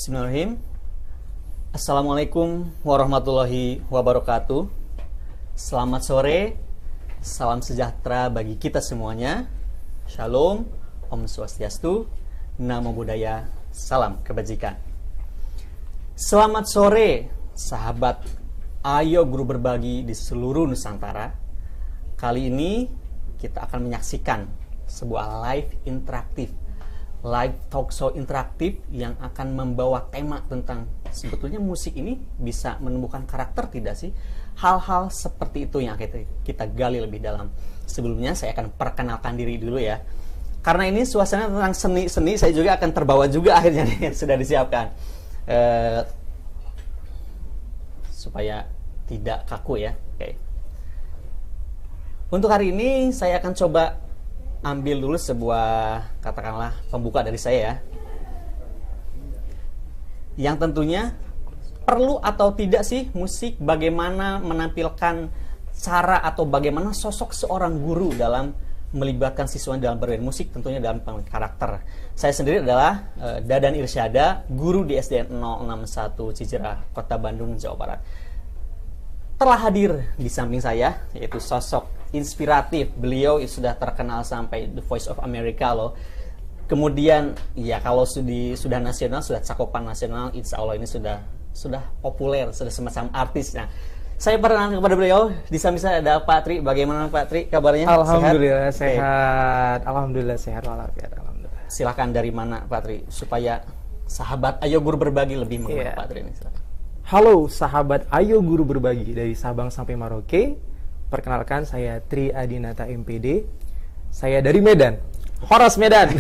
Bismillahirrahmanirrahim. Assalamualaikum warahmatullahi wabarakatuh. Selamat sore, salam sejahtera bagi kita semuanya. Shalom, Om Swastiastu, Namo Buddhaya, salam kebajikan. Selamat sore, sahabat Ayo Guru Berbagi di seluruh Nusantara. Kali ini kita akan menyaksikan sebuah live interaktif, live talk show interaktif yang akan membawa tema tentang sebetulnya musik ini bisa menumbuhkan karakter tidak sih? Hal-hal seperti itu yang kita gali lebih dalam. Sebelumnya saya akan perkenalkan diri dulu ya. Karena ini suasana tentang seni-seni, saya juga akan terbawa juga akhirnya nih, sudah disiapkan. Supaya tidak kaku ya. Oke. Untuk hari ini saya akan coba ambil dulu sebuah, katakanlah, pembuka dari saya ya. Yang tentunya perlu atau tidak sih musik, bagaimana menampilkan cara atau bagaimana sosok seorang guru dalam melibatkan siswa dalam bermain musik, tentunya dalam karakter. Saya sendiri adalah Dadan Irsyada, guru di SDN 061 Cijerah, Kota Bandung, Jawa Barat. Telah hadir di samping saya, yaitu sosok inspiratif. Beliau sudah terkenal sampai The Voice of America loh. Kemudian ya kalau sudah nasional, sudah cakupan nasional, insya Allah ini sudah populer, sudah semacam artis. Nah, saya perkenalkan kepada beliau. Di samping saya ada Pak Tri. Bagaimana Pak Tri kabarnya? Alhamdulillah sehat. Alhamdulillah sehat walafiat. Alhamdulillah. Silahkan, dari mana Pak Tri supaya sahabat Ayo Guru Berbagi lebih mengenal Pak Tri ini. Silahkan. Halo sahabat Ayo Guru Berbagi dari Sabang sampai Merauke. Perkenalkan, saya Tri Adinata MPD. Saya dari Medan. Horas Medan.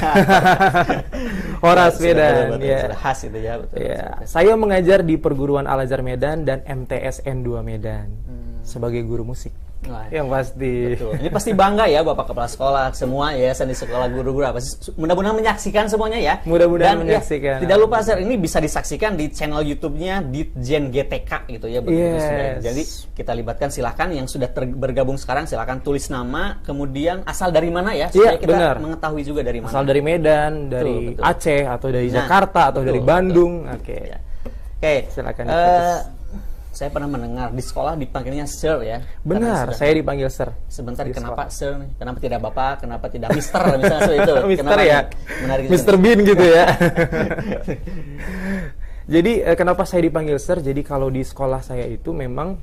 Horas Medan. Ya. Sudah khas itu ya, betul. Ya. Saya mengajar di Perguruan Al-Azhar Medan dan MTSN 2 Medan sebagai guru musik. Wah, yang pasti. Betul. Ini pasti bangga ya Bapak Kepala Sekolah, semua yayasan di sekolah guru-guru apa sih. Mudah-mudahan menyaksikan semuanya ya. Mudah-mudahan menyaksikan. Ya, tidak lupa ini bisa disaksikan di channel YouTube-nya Ditjen GTK gitu ya. Yes. Jadi kita libatkan, silahkan yang sudah bergabung sekarang silahkan tulis nama, kemudian asal dari mana ya, supaya kita benar. mengetahui juga dari mana. Asal dari Medan, dari betul. Aceh atau dari Jakarta atau dari Bandung. Oke. Ya. Oke, silakan. saya pernah mendengar di sekolah dipanggilnya Sir ya. Benar, saya dipanggil Sir. Sebentar, kenapa Sir nih? Kenapa tidak Bapak? Kenapa tidak Mister? Misalnya seperti itu. Mister ya? Menarik Mister Bean gitu ya. Jadi kenapa saya dipanggil Sir? Jadi kalau di sekolah saya itu memang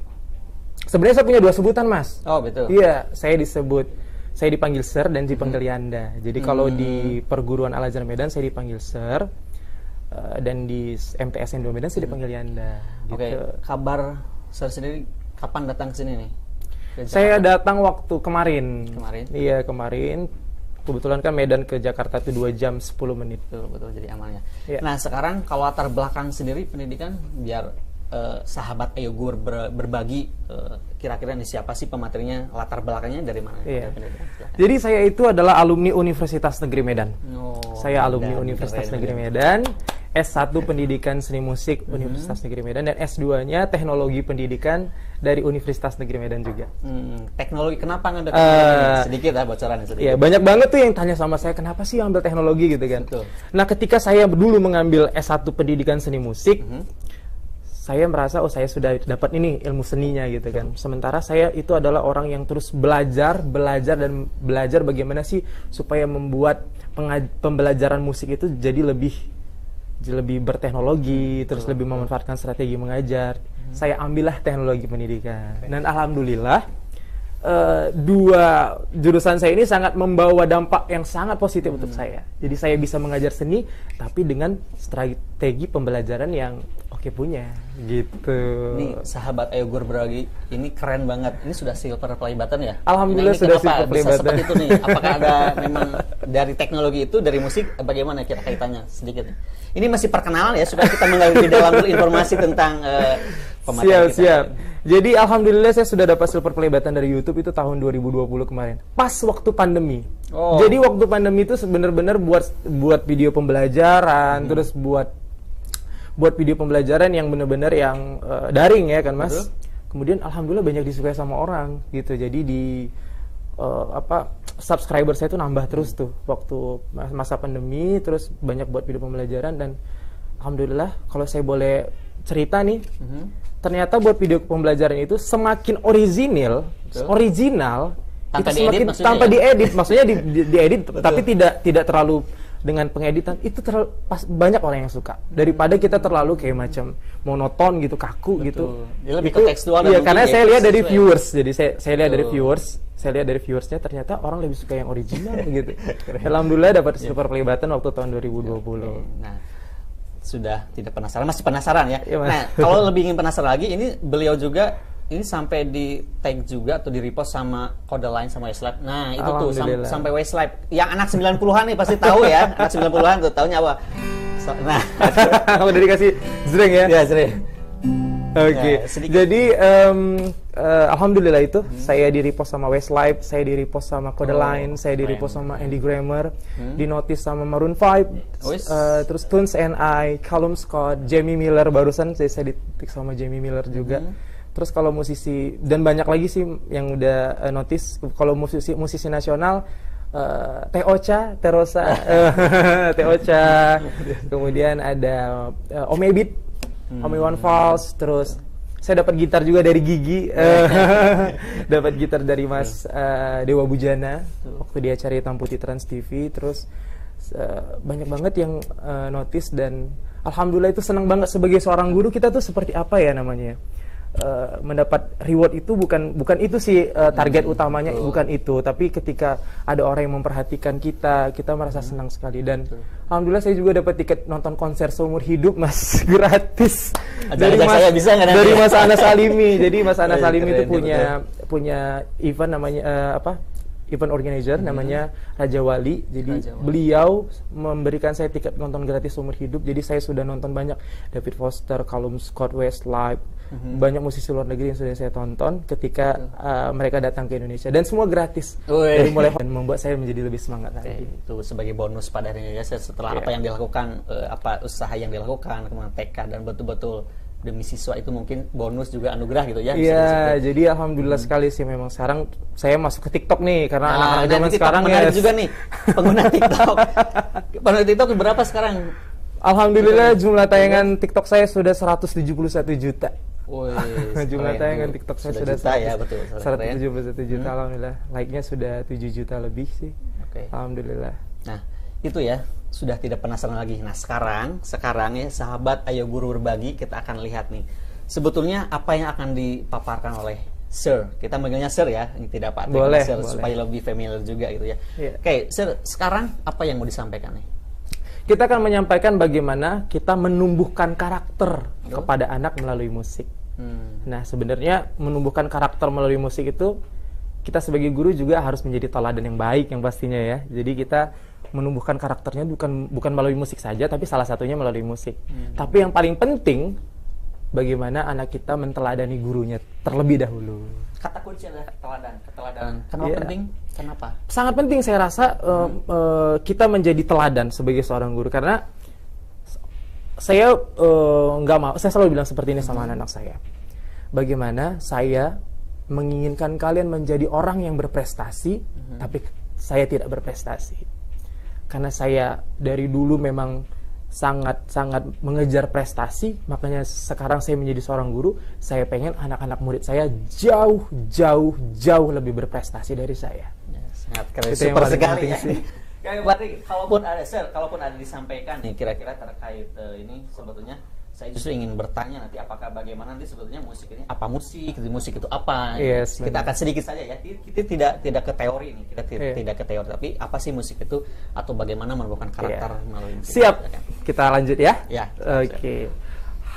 sebenarnya saya punya dua sebutan, Mas. Oh, betul. Iya, saya dipanggil Sir dan dipanggil Yanda. Jadi kalau di Perguruan Al-Azhar Medan saya dipanggil Sir. Dan di MTSN 2 Medan saya dipanggil Yanda. Gitu. Oke, kabar Sir sendiri kapan datang ke sini nih? Saya datang waktu kemarin. Kemarin? Iya, kemarin. Kebetulan kan Medan ke Jakarta itu 2 jam 10 menit. Betul, jadi amalnya. Ya. Nah, sekarang kalau latar belakang sendiri pendidikan, biar sahabat Ayo Guru Berbagi, kira-kira nih siapa sih pematerinya, latar belakangnya dari mana? Iya. Jadi saya itu adalah alumni Universitas Negeri Medan. Saya alumni Universitas Negeri Medan. S1 Pendidikan Seni Musik Universitas Negeri Medan, dan S2-nya Teknologi Pendidikan dari Universitas Negeri Medan juga. Teknologi, kenapa ngambil teknologi? Sedikit ya bocorannya sedikit. Iya, banyak banget tuh yang tanya sama saya, kenapa sih ambil teknologi gitu kan. Betul. Nah, ketika saya dulu mengambil S1 Pendidikan Seni Musik, saya merasa saya sudah dapat ini ilmu seninya gitu kan. Sementara saya itu adalah orang yang terus belajar dan belajar bagaimana sih supaya membuat pembelajaran musik itu jadi lebih berteknologi, terus lebih memanfaatkan strategi mengajar. Saya ambillah teknologi pendidikan. Dan alhamdulillah dua jurusan saya ini sangat membawa dampak yang sangat positif untuk saya. Jadi saya bisa mengajar seni tapi dengan strategi pembelajaran yang punya gitu. Ini sahabat Ayo Guru Berbagi ini keren banget. Ini sudah silver play button ya? Alhamdulillah sudah silver play button. Seperti itu nih. Apakah ada memang dari teknologi itu, dari musik, bagaimana kira kaitannya sedikit? Ini masih perkenalan ya, supaya kita mengalami dalam informasi tentang pemateri kita. Siap. Jadi alhamdulillah saya sudah dapat silver play button dari YouTube itu tahun 2020 kemarin. Pas waktu pandemi. Jadi waktu pandemi itu benar-benar buat video pembelajaran, terus buat video pembelajaran yang benar-benar yang daring ya kan Mas. Betul. Kemudian alhamdulillah banyak disukai sama orang gitu. Jadi di subscriber saya itu nambah terus tuh waktu masa pandemi, terus banyak buat video pembelajaran dan alhamdulillah kalau saya boleh cerita nih, ternyata buat video pembelajaran itu semakin original, tanpa itu diedit semakin maksudnya tanpa ya? diedit, maksudnya diedit, tapi tidak terlalu dengan pengeditan itu banyak orang yang suka daripada kita terlalu kayak macam monoton gitu, kaku. Betul. Gitu. Dia lebih itu, ke tekstual. Iya, karena saya lihat dari sesuai. viewers, jadi saya lihat dari viewersnya ternyata orang lebih suka yang original gitu. Alhamdulillah dapat super play button waktu tahun 2020. Nah, sudah tidak penasaran, masih penasaran ya. Iya, Mas. Nah, kalau lebih ingin penasaran lagi, ini beliau juga ini sampai di tag juga atau di repost sama Kode Line sama Westlife. Nah, itu tuh sampai Westlife. Yang anak 90-an nih pasti tahu ya. Anak 90-an tuh taunya apa? Nah, udah dikasih zreng ya? Ya, sering. Oke. Ya, jadi alhamdulillah itu saya di repost sama Westlife, saya di repost sama Kode Line, saya di repost sama Andy Grammer, di notice sama Maroon 5, terus Tunes and I, Callum Scott, Jamie Miller, barusan saya di sama Jamie Miller juga. Terus kalau musisi dan banyak lagi sih yang udah notice. Kalau musisi nasional Teocha, Terosa, Teocha, kemudian ada Omebit, Omi One Falls, terus saya dapat gitar juga dari Gigi, dapat gitar dari Mas Dewa Bujana waktu di acara Hitam Putih Trans TV. Terus banyak banget yang notice dan alhamdulillah itu senang banget sebagai seorang guru. Kita tuh seperti apa ya namanya? Mendapat reward itu bukan itu sih target utamanya, bukan itu, tapi ketika ada orang yang memperhatikan kita merasa senang sekali. Dan alhamdulillah saya juga dapat tiket nonton konser seumur hidup, Mas, gratis dari Mas Anas Salimi. Jadi Mas Anas Salimi itu punya event namanya event organizer namanya Raja Wali. Jadi beliau memberikan saya tiket nonton gratis seumur hidup. Jadi saya sudah nonton banyak David Foster, Callum Scott, Westlife, banyak musisi luar negeri yang sudah saya tonton ketika mereka datang ke Indonesia, dan semua gratis. Dari mulai dan membuat saya menjadi lebih semangat lagi. Itu sebagai bonus pada hari ini ya, setelah apa yang dilakukan, usaha yang dilakukan, kemudian tekad dan betul-betul demi siswa, itu mungkin bonus juga anugerah gitu ya. Iya, jadi alhamdulillah sekali sih. Memang sekarang saya masuk ke TikTok nih karena anak-anak zaman sekarang menarik juga nih pengguna TikTok. Pengguna TikTok berapa sekarang? Alhamdulillah jumlah tayangan TikTok saya sudah 171 juta. Jumlah tayangan TikTok saya sudah juta, ya, betul, 171 juta. Alhamdulillah, like-nya sudah 7 juta lebih sih. Alhamdulillah. Nah, itu ya, sudah tidak penasaran lagi. Nah, sekarang ya sahabat Ayo Guru Berbagi, kita akan lihat nih sebetulnya apa yang akan dipaparkan oleh Sir. Kita manggilnya Sir ya, ini tidak Pak, boleh, Sir, supaya lebih familiar juga gitu ya. Oke, Sir, sekarang apa yang mau disampaikan nih? Kita akan menyampaikan bagaimana kita menumbuhkan karakter kepada anak melalui musik. Nah, sebenarnya menumbuhkan karakter melalui musik itu kita sebagai guru juga harus menjadi teladan yang baik yang pastinya ya. Jadi kita menumbuhkan karakternya bukan melalui musik saja, tapi salah satunya melalui musik. Tapi yang paling penting, bagaimana anak kita menteladani gurunya terlebih dahulu. Kata kunci adalah keteladanan. Kenapa penting? Kenapa? Sangat penting saya rasa kita menjadi teladan sebagai seorang guru, karena saya nggak mau. Saya selalu bilang seperti ini sama anak-anak saya. Bagaimana saya menginginkan kalian menjadi orang yang berprestasi, tapi saya tidak berprestasi. Karena saya dari dulu memang sangat mengejar prestasi, makanya sekarang saya menjadi seorang guru. Saya pengen anak-anak murid saya jauh lebih berprestasi dari saya. Sangat keren, super sekali ya. Berarti kalaupun ada disampaikan nih kira-kira terkait ini, sebetulnya saya justru ingin bertanya nanti apakah bagaimana nanti sebetulnya musik ini apa, musik itu apa? Kita akan sedikit saja ya. Kita tidak ke teori ini, kita tidak ke teori, tapi apa sih musik itu atau bagaimana menumbuhkan karakter melalui musik. Siap. Kita lanjut ya. Oke.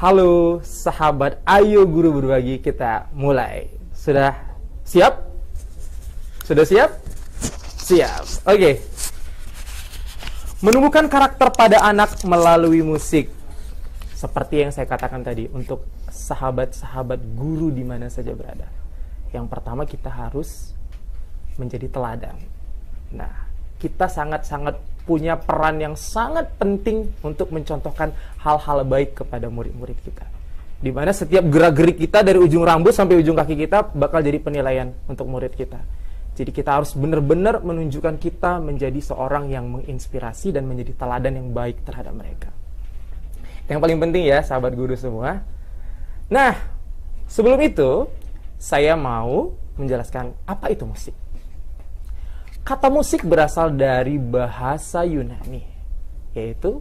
Halo sahabat Ayo Guru Berbagi, kita mulai. Sudah siap? Sudah siap? Siap. Oke. Menumbuhkan karakter pada anak melalui musik. Seperti yang saya katakan tadi, untuk sahabat-sahabat guru di mana saja berada. Yang pertama, kita harus menjadi teladan. Nah, kita sangat-sangat punya peran yang sangat penting untuk mencontohkan hal-hal baik kepada murid-murid kita. Di mana setiap gerak-gerik kita dari ujung rambut sampai ujung kaki kita bakal jadi penilaian untuk murid kita. Jadi kita harus benar-benar menunjukkan kita menjadi seorang yang menginspirasi dan menjadi teladan yang baik terhadap mereka. Yang paling penting ya, sahabat guru semua. Nah, sebelum itu, saya mau menjelaskan apa itu musik. Kata musik berasal dari bahasa Yunani, yaitu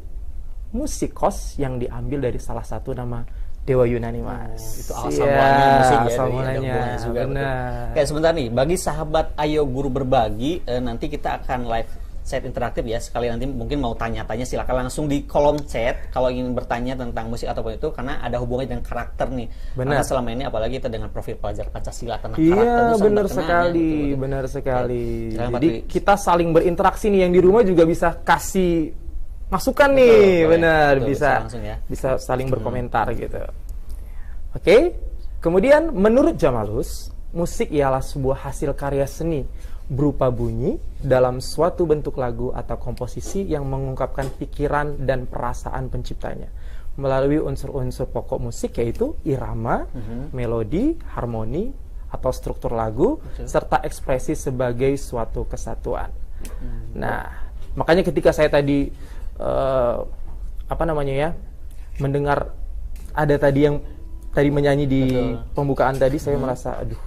musikos yang diambil dari salah satu nama dewa Yunani, Mas. Itu asal mulanya musik ya, asal dari mulanya juga. Benar. Kayak sebentar nih, bagi sahabat Ayo Guru Berbagi, nanti kita akan live chat interaktif ya. Sekali nanti mungkin mau tanya-tanya, silakan langsung di kolom chat kalau ingin bertanya tentang musik ataupun itu, karena ada hubungannya dengan karakter nih. Benar. Karena selama ini apalagi kita dengan profil pelajar Pancasila tentang Iya, karakter itu benar sangat sekali, betul. benar sekali. Ya, Jadi kita saling berinteraksi nih, yang di rumah juga bisa kasih masukan nih, benar, betul, bisa langsung ya. bisa saling berkomentar gitu. Oke, kemudian menurut Jamalus, musik ialah sebuah hasil karya seni berupa bunyi dalam suatu bentuk lagu atau komposisi yang mengungkapkan pikiran dan perasaan penciptanya melalui unsur-unsur pokok musik, yaitu irama, melodi, harmoni, atau struktur lagu, serta ekspresi sebagai suatu kesatuan. Nah, makanya ketika saya tadi mendengar ada tadi yang tadi menyanyi di pembukaan tadi, saya merasa aduh,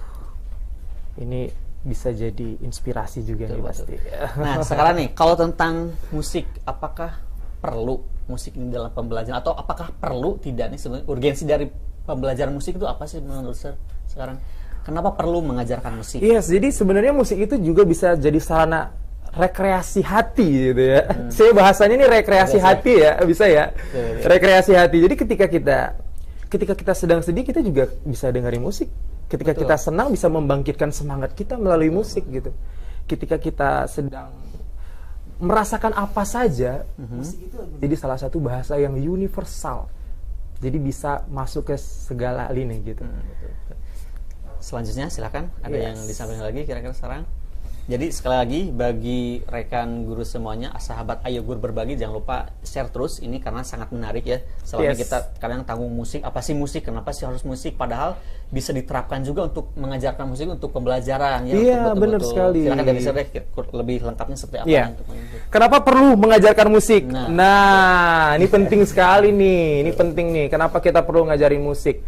ini bisa jadi inspirasi juga nih pasti. Nah, sekarang nih, kalau tentang musik, apakah perlu musik ini dalam pembelajaran, atau apakah perlu tidak nih sebenarnya urgensi dari pembelajaran musik itu apa sih menurut Sir sekarang? Kenapa perlu mengajarkan musik? Yes, jadi sebenarnya musik itu juga bisa jadi sarana rekreasi hati gitu ya. Saya bahasanya ini rekreasi hati ya, bisa ya. Rekreasi hati. Jadi ketika kita sedang sedih, kita juga bisa dengerin musik. Ketika kita senang, bisa membangkitkan semangat kita melalui musik gitu. Ketika kita sedang merasakan apa saja, musik itu jadi salah satu bahasa yang universal. Jadi bisa masuk ke segala lini gitu. Selanjutnya silakan, ada yang disampaikan lagi kira-kira sekarang. Jadi sekali lagi bagi rekan guru semuanya, sahabat Ayo Guru Berbagi, jangan lupa share terus ini karena sangat menarik ya. Selama kita kadang tanggung musik, apa sih musik, kenapa sih harus musik, padahal bisa diterapkan juga untuk mengajarkan musik untuk pembelajaran ya. Iya, benar sekali. Silakan dari saya lebih lengkapnya seperti apa untuk kenapa perlu mengajarkan musik? Nah, ini penting sekali nih. Ini penting nih. Kenapa kita perlu ngajarin musik?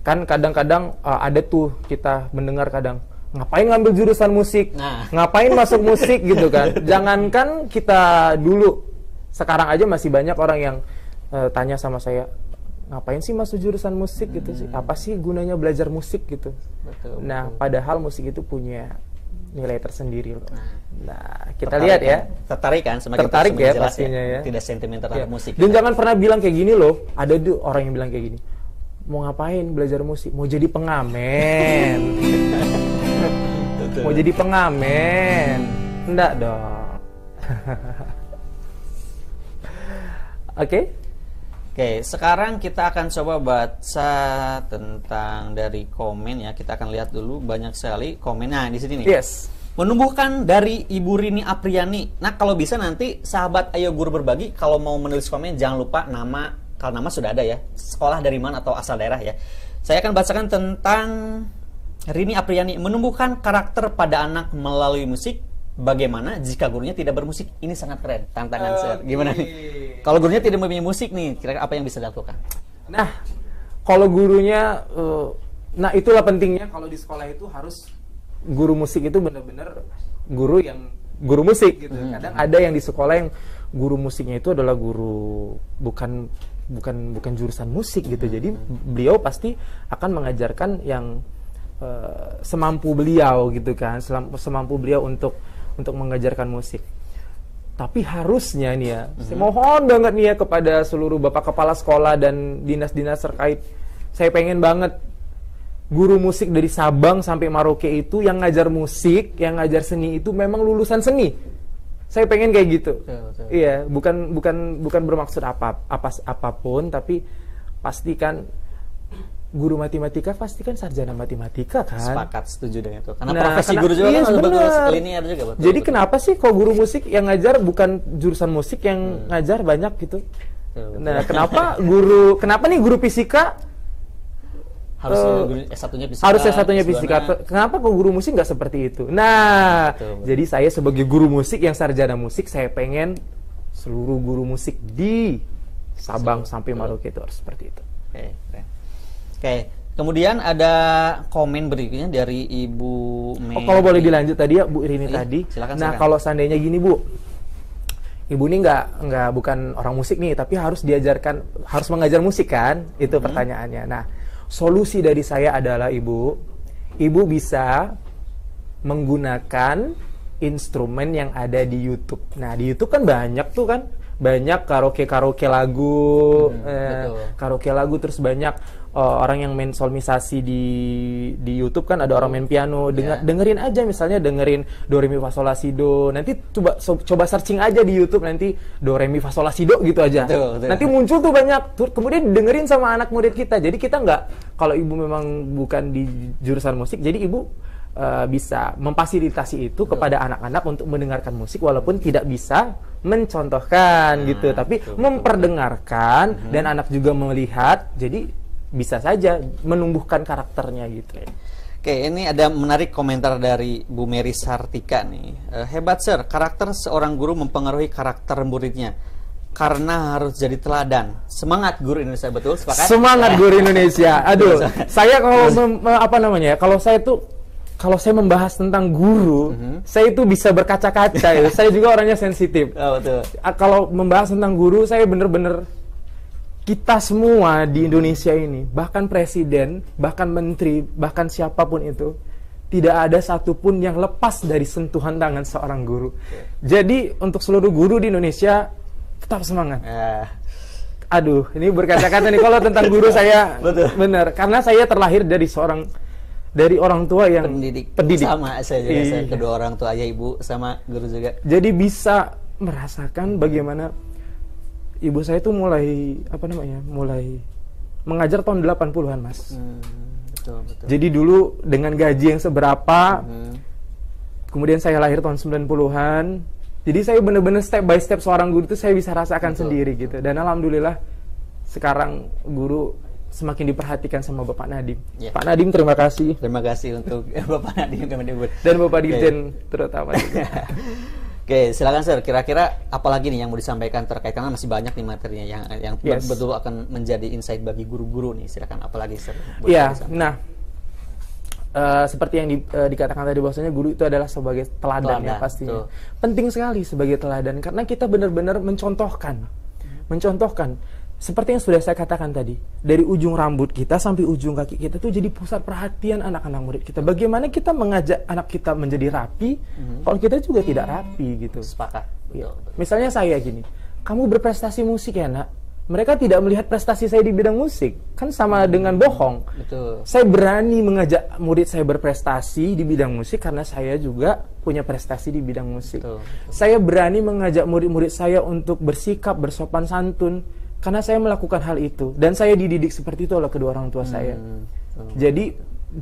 Kan kadang-kadang ada tuh kita mendengar kadang, ngapain ngambil jurusan musik? Ngapain masuk musik gitu kan? Jangankan kita dulu, sekarang aja masih banyak orang yang tanya sama saya, ngapain sih masuk jurusan musik gitu sih? Apa sih gunanya belajar musik gitu? Nah, padahal musik itu punya nilai tersendiri loh. Nah, kita lihat ya. Tertarik kan? Tertarik ya pastinya ya. Tidak sentimental terhadap musik. Dan jangan pernah bilang kayak gini loh. Ada tuh orang yang bilang kayak gini, mau ngapain belajar musik? Mau jadi pengamen. Mau jadi pengamen. Enggak dong. Oke, sekarang kita akan coba baca tentang dari komen ya. Kita akan lihat dulu, banyak sekali komen. Nah, di sini nih. Yes. Menumbuhkan dari Ibu Rini Apriani. Nah, kalau bisa nanti sahabat Ayo Guru Berbagi kalau mau menulis komen jangan lupa nama, kalau nama sudah ada ya. Sekolah dari mana atau asal daerah ya. Saya akan bacakan tentang Rini Apriani, menumbuhkan karakter pada anak melalui musik. Bagaimana jika gurunya tidak bermusik? Ini sangat keren, tantangan saya. Gimana nih? Kalau gurunya tidak mempunyai musik nih, kira-kira apa yang bisa dilakukan? Nah, kalau gurunya, nah itulah pentingnya kalau di sekolah itu harus guru musik itu benar-benar guru musik gitu. Kadang ada yang di sekolah yang guru musiknya itu adalah guru bukan jurusan musik gitu. Jadi beliau pasti akan mengajarkan yang semampu beliau gitu kan, semampu beliau untuk mengajarkan musik. Tapi harusnya nih ya, saya mohon banget nih ya kepada seluruh bapak kepala sekolah dan dinas-dinas terkait, saya pengen banget guru musik dari Sabang sampai Merauke itu yang ngajar musik, yang ngajar seni itu memang lulusan seni. Saya pengen kayak gitu. Betul. Iya, bukan bermaksud apapun, tapi pastikan guru matematika pasti kan sarjana matematika kan. Sepakat, setuju dengan itu. Karena profesi guru juga kan betul linear juga. Betul, jadi kenapa sih kok guru musik yang ngajar bukan jurusan musik yang ngajar banyak gitu? Nah, kenapa nih guru fisika harus S1-nya fisika? Harus S1-nya fisika. Kenapa kok guru musik nggak seperti itu? Nah, jadi saya sebagai guru musik yang sarjana musik, saya pengen seluruh guru musik di Sabang sampai Merauke itu harus seperti itu. Oke, keren. Oke, kemudian ada komen berikutnya dari Ibu Mary. Kalau boleh dilanjut tadi ya Bu Irini tadi. Silakan, Nah, silakan. kalau seandainya gini Bu, Ibu ini nggak bukan orang musik nih, tapi harus diajarkan, harus mengajar musik kan? Itu pertanyaannya. Nah, solusi dari saya adalah Ibu bisa menggunakan instrumen yang ada di YouTube. Nah, di YouTube kan banyak tuh kan, banyak karaoke lagu, karaoke lagu, terus banyak orang yang main solmisasi di YouTube kan, ada orang main piano. Dengerin aja, misalnya dengerin do re mi fa sol la si do. Nanti coba searching aja di YouTube, nanti do re mi fa sol la si do gitu aja. Betul. Nanti muncul tuh banyak. Kemudian dengerin sama anak murid kita. Jadi kita nggak, kalau Ibu memang bukan di jurusan musik, jadi Ibu bisa memfasilitasi itu kepada anak-anak untuk mendengarkan musik walaupun tidak bisa mencontohkan gitu, tapi memperdengarkan dan anak juga melihat, jadi bisa saja menumbuhkan karakternya gitu. Oke, ini ada menarik komentar dari Bu Mary Sartika nih. Hebat Sir, karakter seorang guru mempengaruhi karakter muridnya karena harus jadi teladan. Semangat guru Indonesia, betul? Sepakat? Semangat guru Indonesia. Aduh, saya kalau saya membahas tentang guru, saya itu bisa berkaca-kaca ya. Saya juga orangnya sensitif. Oh, betul. Kalau membahas tentang guru, saya bener-bener, kita semua di Indonesia ini, bahkan presiden, bahkan menteri, bahkan siapapun itu, tidak ada satupun yang lepas dari sentuhan tangan seorang guru. Jadi untuk seluruh guru di Indonesia, tetap semangat. Aduh, ini berkaca-kaca nih kalau tentang guru saya. Bener, karena saya terlahir dari orang tua yang pendidik. Sama saya juga, saya kedua orang tua, ayah ibu sama guru juga. Jadi bisa merasakan bagaimana ibu saya itu mulai mengajar tahun 80-an, Mas. Betul. Jadi dulu dengan gaji yang seberapa, kemudian saya lahir tahun 90-an. Jadi saya benar-benar step by step seorang guru itu saya bisa rasakan sendiri gitu. Dan alhamdulillah sekarang guru semakin diperhatikan sama Bapak Nadiem. Pak Nadiem, terima kasih. Terima kasih untuk Bapak Nadiem dan Bapak Dirjen terutama. Oke, silakan Sir. Kira-kira apalagi nih yang mau disampaikan terkait, karena masih banyak nih materinya yang betul akan menjadi insight bagi guru-guru nih. Silakan, apalagi Sir. Iya. Nah, seperti yang dikatakan tadi bahwasanya guru itu adalah sebagai teladan ya pastinya. Penting sekali sebagai teladan karena kita benar-benar mencontohkan. Seperti yang sudah saya katakan tadi, dari ujung rambut kita sampai ujung kaki kita tuh jadi pusat perhatian anak-anak murid kita. Bagaimana kita mengajak anak kita menjadi rapi, kalau kita juga tidak rapi gitu. Sepakat. Betul. Misalnya saya gini, kamu berprestasi musik ya nak? Mereka tidak melihat prestasi saya di bidang musik, kan sama dengan bohong. Betul. Saya berani mengajak murid saya berprestasi di bidang musik karena saya juga punya prestasi di bidang musik. Betul. Saya berani mengajak murid-murid saya untuk bersikap, bersopan santun, karena saya melakukan hal itu dan saya dididik seperti itu oleh kedua orang tua saya. Jadi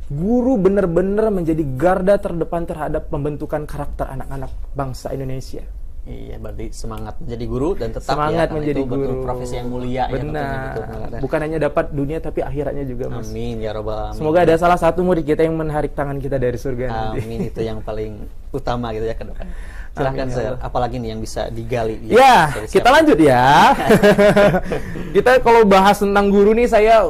guru benar-benar menjadi garda terdepan terhadap pembentukan karakter anak-anak bangsa Indonesia. Iya, berarti semangat menjadi guru dan tetap semangat menjadi guru. Betul, profesi yang mulia. Benar. Ya, bukan hanya dapat dunia tapi akhiratnya juga, Mas. Amin ya robbal alamin. Semoga ada salah satu murid kita yang menarik tangan kita dari surga. Amin, itu yang paling utama gitu ya ke depan. Silahkan Sir, apalagi nih yang bisa digali? Ya, kita lanjut ya. Kita kalau bahas tentang guru nih, saya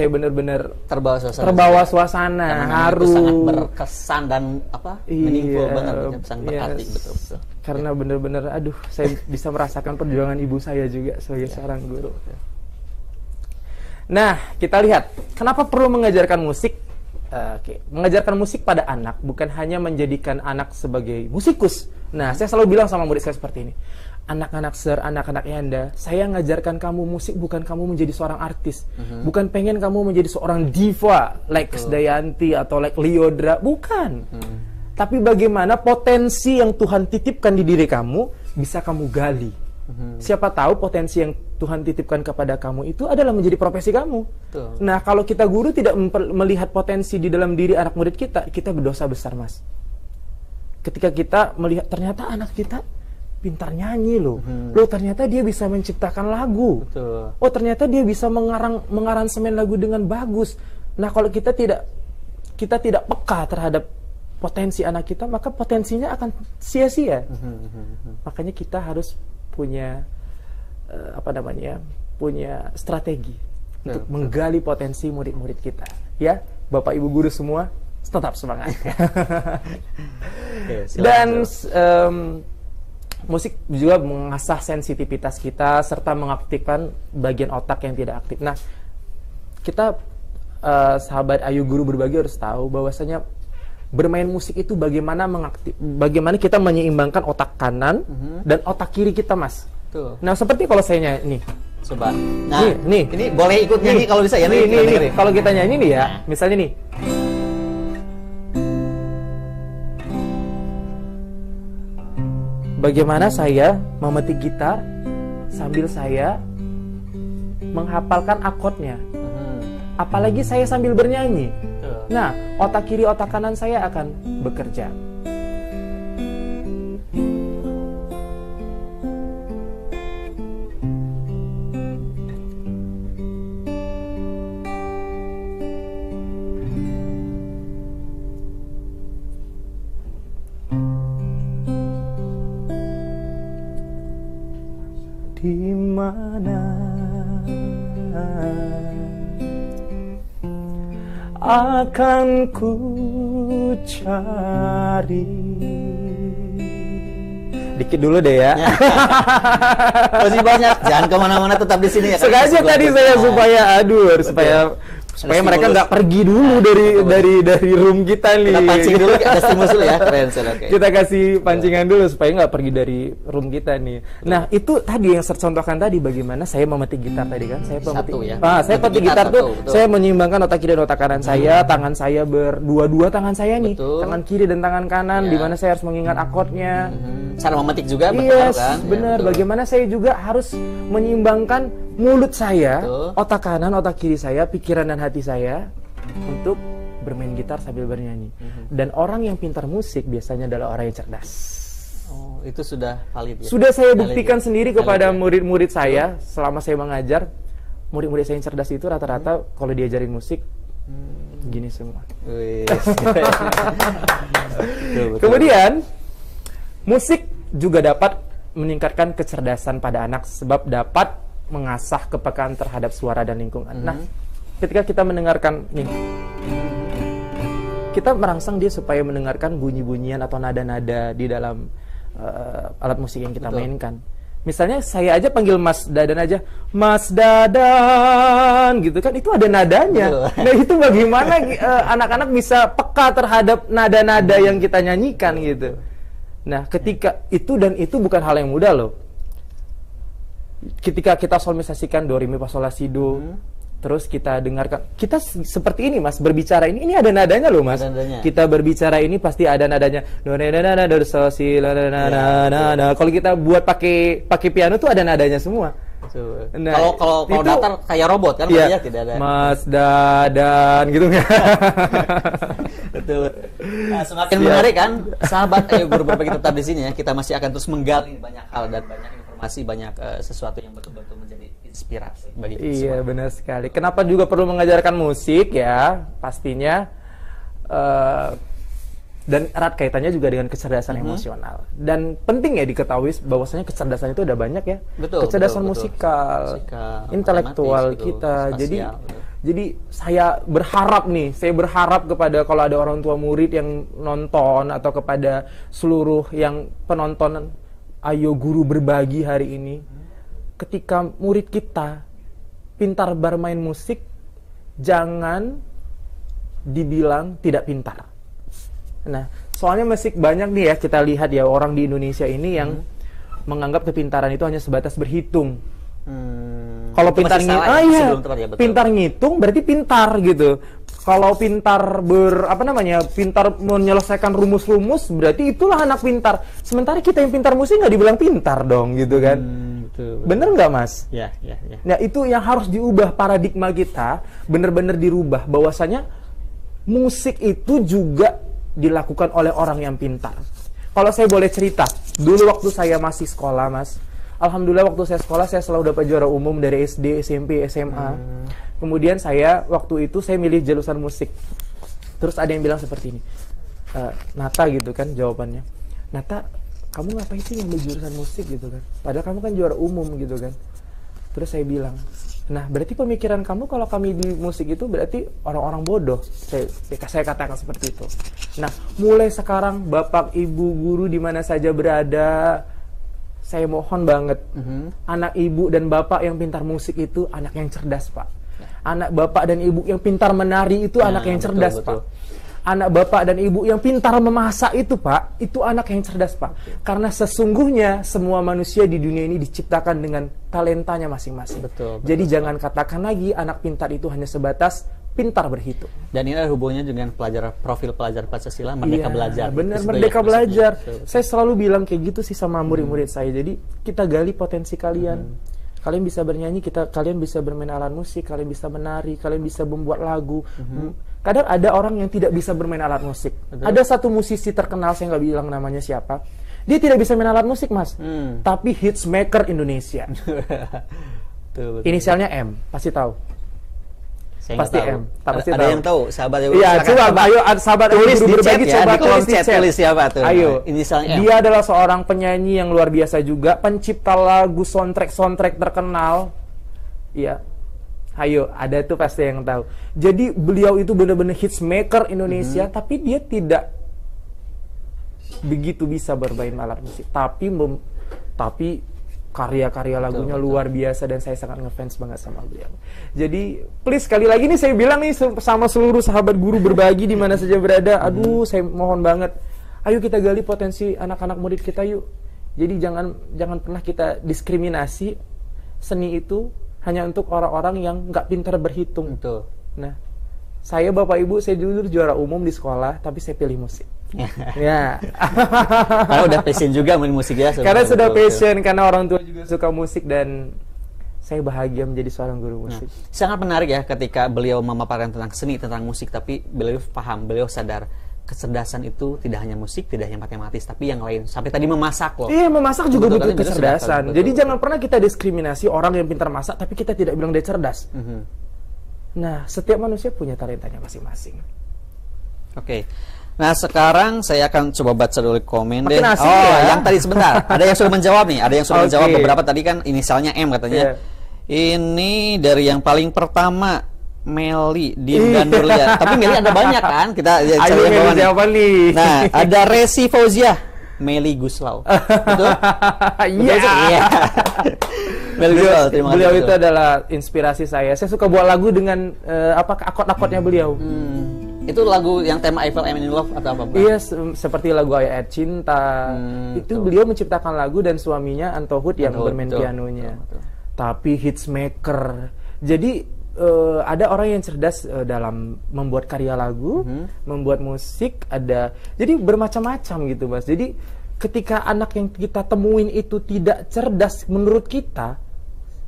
benar-benar terbawa suasana, haru. Sangat berkesan dan meaningful banget, sangat berarti, betul. Karena benar-benar, saya bisa merasakan perjuangan ibu saya juga sebagai seorang guru. Nah, kita lihat, kenapa perlu mengajarkan musik? Mengajarkan musik pada anak bukan hanya menjadikan anak sebagai musikus. Nah, saya selalu bilang sama murid saya seperti ini. Anak-anak Sir, anak-anak Yanda, saya ngajarkan kamu musik bukan kamu menjadi seorang artis. Bukan pengen kamu menjadi seorang diva like Krisdayanti atau like Lyodra, bukan. Tapi bagaimana potensi yang Tuhan titipkan di diri kamu bisa kamu gali. Siapa tahu potensi yang Tuhan titipkan kepada kamu itu adalah menjadi profesi kamu. Nah, kalau kita guru tidak melihat potensi di dalam diri anak murid kita, kita berdosa besar, Mas. Ketika kita melihat ternyata anak kita pintar nyanyi loh. Loh, ternyata dia bisa menciptakan lagu. Oh, ternyata dia bisa mengaransemen lagu dengan bagus. Nah, kalau kita tidak peka terhadap potensi anak kita, maka potensinya akan sia-sia. Makanya kita harus punya punya strategi untuk menggali potensi murid-murid kita. Ya, Bapak Ibu guru semua, tetap semangat. Dan musik juga mengasah sensitivitas kita serta mengaktifkan bagian otak yang tidak aktif. Nah, kita sahabat Ayu Guru Berbagi harus tahu bahwasanya bermain musik itu bagaimana bagaimana kita menyeimbangkan otak kanan dan otak kiri kita, Mas. Tuh. Nah, seperti kalau saya nyanyi nih. Coba. Nah, nih. Ini boleh ikut nyanyi kalau bisa ya. Nih. Kalau kita nyanyi nih ya, misalnya nih. Bagaimana saya memetik gitar sambil saya menghafalkan akordnya. Apalagi saya sambil bernyanyi. Nah, otak kiri, otak kanan saya akan bekerja. Di mana akan ku cari? Dikit dulu deh ya. Masih banyak. Jangan kemana-mana, tetap di sini ya. Sengaja tadi saya supaya mereka nggak pergi dulu dari room kita nih. Kita pancing dulu, ada stimulus dulu ya. Keren, okay. Kita kasih pancingan dulu supaya nggak pergi dari room kita nih. Nah, itu tadi yang saya contohkan tadi, bagaimana saya memetik gitar tadi kan. Saya pemetik gitar tuh, saya menyeimbangkan otak kiri dan otak kanan saya, tangan saya berdua-dua tangan saya nih. Tangan kiri dan tangan kanan, di mana saya harus mengingat akordnya. Cara memetik juga berpengaruh kan? Benar. Bagaimana saya juga harus menyeimbangkan mulut saya, otak kanan, otak kiri saya, pikiran dan hati saya untuk bermain gitar sambil bernyanyi. Dan orang yang pintar musik biasanya adalah orang yang cerdas. Oh, itu sudah valid ya? Sudah saya buktikan sendiri kepada murid-murid saya selama saya mengajar. Murid-murid saya yang cerdas itu rata-rata kalau diajarin musik gini semua. Kemudian musik juga dapat meningkatkan kecerdasan pada anak sebab dapat mengasah kepekaan terhadap suara dan lingkungan. Nah, ketika kita mendengarkan nih, kita merangsang dia supaya mendengarkan bunyi-bunyian atau nada-nada di dalam alat musik yang kita mainkan. Misalnya saya aja panggil Mas Dadan aja, Mas Dadan, gitu kan, itu ada nadanya. Nah, itu bagaimana anak-anak bisa peka terhadap nada-nada yang kita nyanyikan gitu. Nah, ketika itu, dan itu bukan hal yang mudah loh. Ketika kita solmisasikan do, re, mi, fa, sol, la, si, do, terus kita dengarkan, kita seperti ini Mas, berbicara ini ada nadanya loh Mas. Kita berbicara ini pasti ada nadanya. Do, re, na, na, do, so, si, la, na, na. Kalau kita buat pakai piano tuh ada nadanya semua. Nah, kalau datar kayak robot kan, iya, tidak ada. Mas Dadan gitu kan. Betul. Nah, semakin menarik kan, sahabat Ayu Guru Berbagi tetap di sini ya. Kita masih akan terus menggali banyak hal dan banyak informasi, banyak sesuatu yang betul-betul menjadi inspirasi bagi kita semua. Iya, benar sekali. Kenapa juga perlu mengajarkan musik ya? Pastinya dan erat kaitannya juga dengan kecerdasan emosional. Dan penting ya diketahui bahwasanya kecerdasan itu ada banyak ya. Kecerdasan musikal, intelektual kita. Spasial, jadi saya berharap kepada kalau ada orang tua murid yang nonton atau kepada seluruh yang penonton Ayo Guru Berbagi hari ini, ketika murid kita pintar bermain musik, jangan dibilang tidak pintar. Nah, soalnya masih banyak nih ya, kita lihat ya, orang di Indonesia ini yang menganggap kepintaran itu hanya sebatas berhitung. Kalau pintar pintar ngitung berarti pintar gitu. Kalau pintar pintar menyelesaikan rumus-rumus berarti itulah anak pintar. Sementara kita yang pintar musik nggak dibilang pintar dong gitu kan. Betul. Bener nggak Mas? Ya. Nah, itu yang harus diubah paradigma kita, bener-bener dirubah bahwasanya musik itu juga dilakukan oleh orang yang pintar. Kalau saya boleh cerita, dulu waktu saya masih sekolah Mas, alhamdulillah waktu saya sekolah saya selalu dapat juara umum dari SD, SMP, SMA. Kemudian waktu itu saya milih jurusan musik. Terus ada yang bilang seperti ini, Nata gitu kan jawabannya, Nata, kamu ngapain sih ngambil jurusan musik gitu kan? Padahal kamu kan juara umum gitu kan. Terus saya bilang, nah berarti pemikiran kamu kalau kami di musik itu berarti orang-orang bodoh. Saya katakan seperti itu. Nah, mulai sekarang Bapak, Ibu, guru di mana saja berada, saya mohon banget, anak ibu dan bapak yang pintar musik itu anak yang cerdas, Pak. Anak bapak dan ibu yang pintar menari itu anak yang cerdas, Pak. Anak bapak dan ibu yang pintar memasak itu, Pak, itu anak yang cerdas, Pak. Karena sesungguhnya semua manusia di dunia ini diciptakan dengan talentanya masing-masing. Jadi jangan katakan lagi anak pintar itu hanya sebatas pintar berhitung. Dan ini ada hubungannya dengan profil pelajar Pancasila, Merdeka Belajar. Benar, Merdeka Belajar. Saya selalu bilang kayak gitu sih sama murid-murid saya. Jadi kita gali potensi kalian. Kalian bisa bernyanyi, kalian bisa bermain alat musik, kalian bisa menari, kalian bisa membuat lagu. Kadang ada orang yang tidak bisa bermain alat musik. Ada satu musisi terkenal, saya nggak bilang namanya siapa. Dia tidak bisa main alat musik, Mas. Tapi hits maker Indonesia. Inisialnya M, pasti tahu. Saya pasti tahu. M. Pasti ada tahu. yang tahu, sahabat. Iya, coba ayo sahabat tulis di chat ya, coba di kolom chat tulis siapa tuh. Ayo. Inisialnya M. Dia adalah seorang penyanyi yang luar biasa juga, pencipta lagu soundtrack terkenal. Iya. Ayo, ada tuh pasti yang tahu. Jadi beliau itu benar-benar hits maker Indonesia, tapi dia tidak begitu bisa bermain alat musik. Tapi karya-karya lagunya luar biasa dan saya sangat ngefans banget sama beliau. Jadi please sekali lagi nih saya bilang nih sama seluruh sahabat guru berbagi di mana saja berada. Aduh, saya mohon banget. Ayo kita gali potensi anak-anak murid kita yuk. Jadi jangan pernah kita diskriminasi. Seni itu hanya untuk orang-orang yang nggak pintar berhitung. Betul. Nah, saya Bapak Ibu, saya dulu juara umum di sekolah, tapi saya pilih musik. Ya. Karena udah passion juga main musik ya. Karena sudah passion, karena orang tua juga suka musik dan saya bahagia menjadi seorang guru musik. Sangat menarik ya ketika beliau memaparkan tentang seni, tentang musik, tapi beliau paham, beliau sadar kecerdasan itu tidak hanya musik, tidak hanya matematis, tapi yang lain. Sampai tadi memasak loh. Iya, memasak juga butuh kecerdasan. Jadi jangan pernah kita diskriminasi orang yang pintar masak, tapi kita tidak bilang dia cerdas. Nah, setiap manusia punya talentanya masing-masing. Oke. Nah, sekarang saya akan coba baca dulu komen deh. Ya? Yang tadi sebentar. Ada yang sudah menjawab nih. Ada yang sudah menjawab beberapa tadi kan inisialnya M katanya. Ini dari yang paling pertama. Meli, Dim dan Nurlia. Tapi Meli ada banyak kan? Kita cari yang bawah nih. Nah, ada Resi Fauziah, Meli Guslau. Betul? Iya. Meli Guslau, terima kasih. Beliau itu adalah inspirasi saya. Saya suka buat lagu dengan akord-akordnya beliau. Itu lagu yang tema I Fell I'm in Love atau apa? Iya, seperti lagu Ayat Cinta. Itu beliau menciptakan lagu dan suaminya Antohut yang bermain pianonya. Tapi hits maker. Jadi ada orang yang cerdas dalam membuat karya lagu, membuat musik, jadi bermacam-macam gitu, Mas. Jadi ketika anak yang kita temuin itu tidak cerdas menurut kita,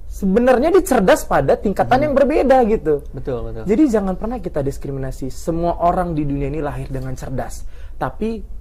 sebenarnya dia cerdas pada tingkatan yang berbeda gitu. Betul. Jadi jangan pernah kita diskriminasi. Semua orang di dunia ini lahir dengan cerdas, tapi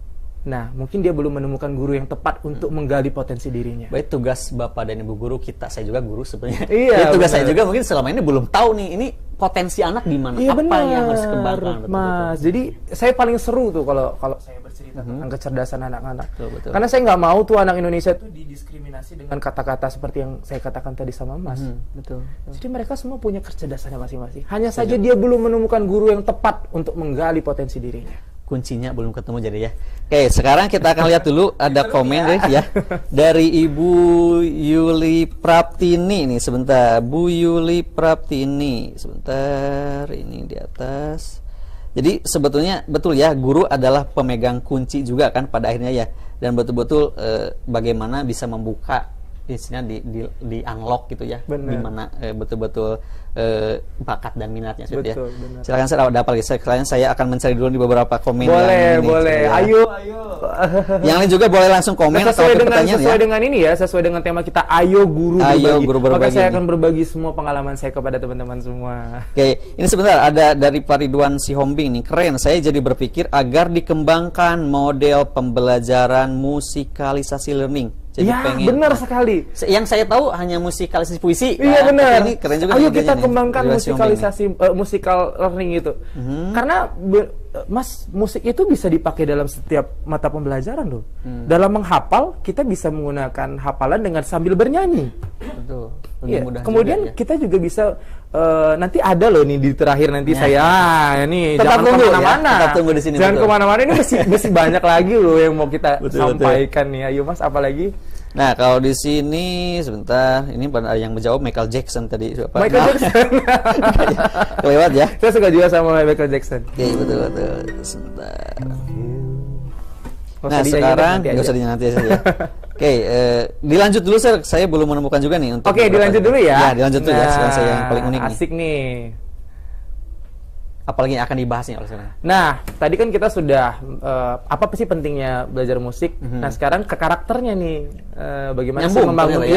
mungkin dia belum menemukan guru yang tepat untuk menggali potensi dirinya. Baik, tugas Bapak dan Ibu guru kita, saya juga guru sebenarnya. Iya, tugas saya juga mungkin selama ini belum tahu nih, ini potensi anak di mana, apa yang harus dikembangkan. Mas, jadi saya paling seru tuh kalau saya bercerita tentang kecerdasan anak-anak. Karena saya nggak mau tuh anak Indonesia tuh didiskriminasi dengan kata-kata seperti yang saya katakan tadi sama Mas. Betul. Jadi mereka semua punya kecerdasannya masing-masing. Hanya saja dia belum menemukan guru yang tepat untuk menggali potensi dirinya. Kuncinya belum ketemu jadi ya. Oke, sekarang kita akan lihat dulu ada komen deh ya dari Ibu Yuli Praptini nih, sebentar. Bu Yuli Praptini, sebentar, ini di atas. Jadi sebetulnya betul ya, guru adalah pemegang kunci juga kan pada akhirnya ya, dan betul-betul bagaimana bisa membuka istilahnya di unlock gitu ya, gimana betul-betul bakat dan minatnya ya. Silakan saya ada apa lagi? Saya akan mencari dulu di beberapa komen. Boleh. Ayo. Yang lain juga boleh langsung komen sesuai dengan ini ya, sesuai dengan tema kita. Ayo guru berbagi. Maka saya akan berbagi semua pengalaman saya kepada teman-teman semua. Oke, ini sebentar ada dari Pak Ridwan Sihombing nih, keren. Saya jadi berpikir agar dikembangkan model pembelajaran musikalisasi learning. Jadi benar sekali. Yang saya tahu hanya musikalisasi puisi. Iya benar. Ini keren juga. Ayo kita kembangkan musikalisasi musikal learning itu. Karena Mas, musik itu bisa dipakai dalam setiap mata pembelajaran loh. Dalam menghafal kita bisa menggunakan hafalan dengan sambil bernyanyi. Betul. lebih mudah. Kemudian juga, ya. kita juga bisa nanti ada loh nih di terakhir nanti saya ini tetap jangan tunggu kemana-mana. Ya, tetap tunggu di sini. Jangan kemana-mana, ini masih banyak lagi loh yang mau kita betul, sampaikan nih. Ayo Mas, apalagi? Nah, kalau di sini sebentar, ini yang menjawab Michael Jackson tadi. Michael Jackson. Kelewat ya. Saya suka juga sama Michael Jackson. Oke, betul. Sebentar. Nah, sekarang nggak usah dinyanyi saja. Oke, dilanjut dulu saya belum menemukan juga nih untuk. Oke, dilanjut dulu ya. Ya, dilanjut dulu ya. Sekarang saya yang paling unik asik nih. Apalagi yang akan dibahas nih oleh sekarang. Nah, tadi kan kita sudah apa sih pentingnya belajar musik. Nah, sekarang ke karakternya nih, bagaimana sih membangun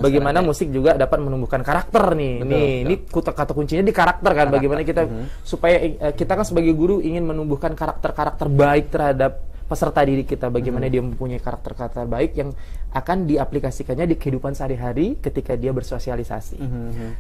bagaimana musik juga dapat menumbuhkan karakter nih. Betul, ini kata kuncinya di karakter kan. Bagaimana kita supaya kita kan sebagai guru ingin menumbuhkan karakter-karakter baik terhadap peserta didik kita. Bagaimana dia mempunyai karakter-karakter baik yang akan diaplikasikannya di kehidupan sehari-hari ketika dia bersosialisasi.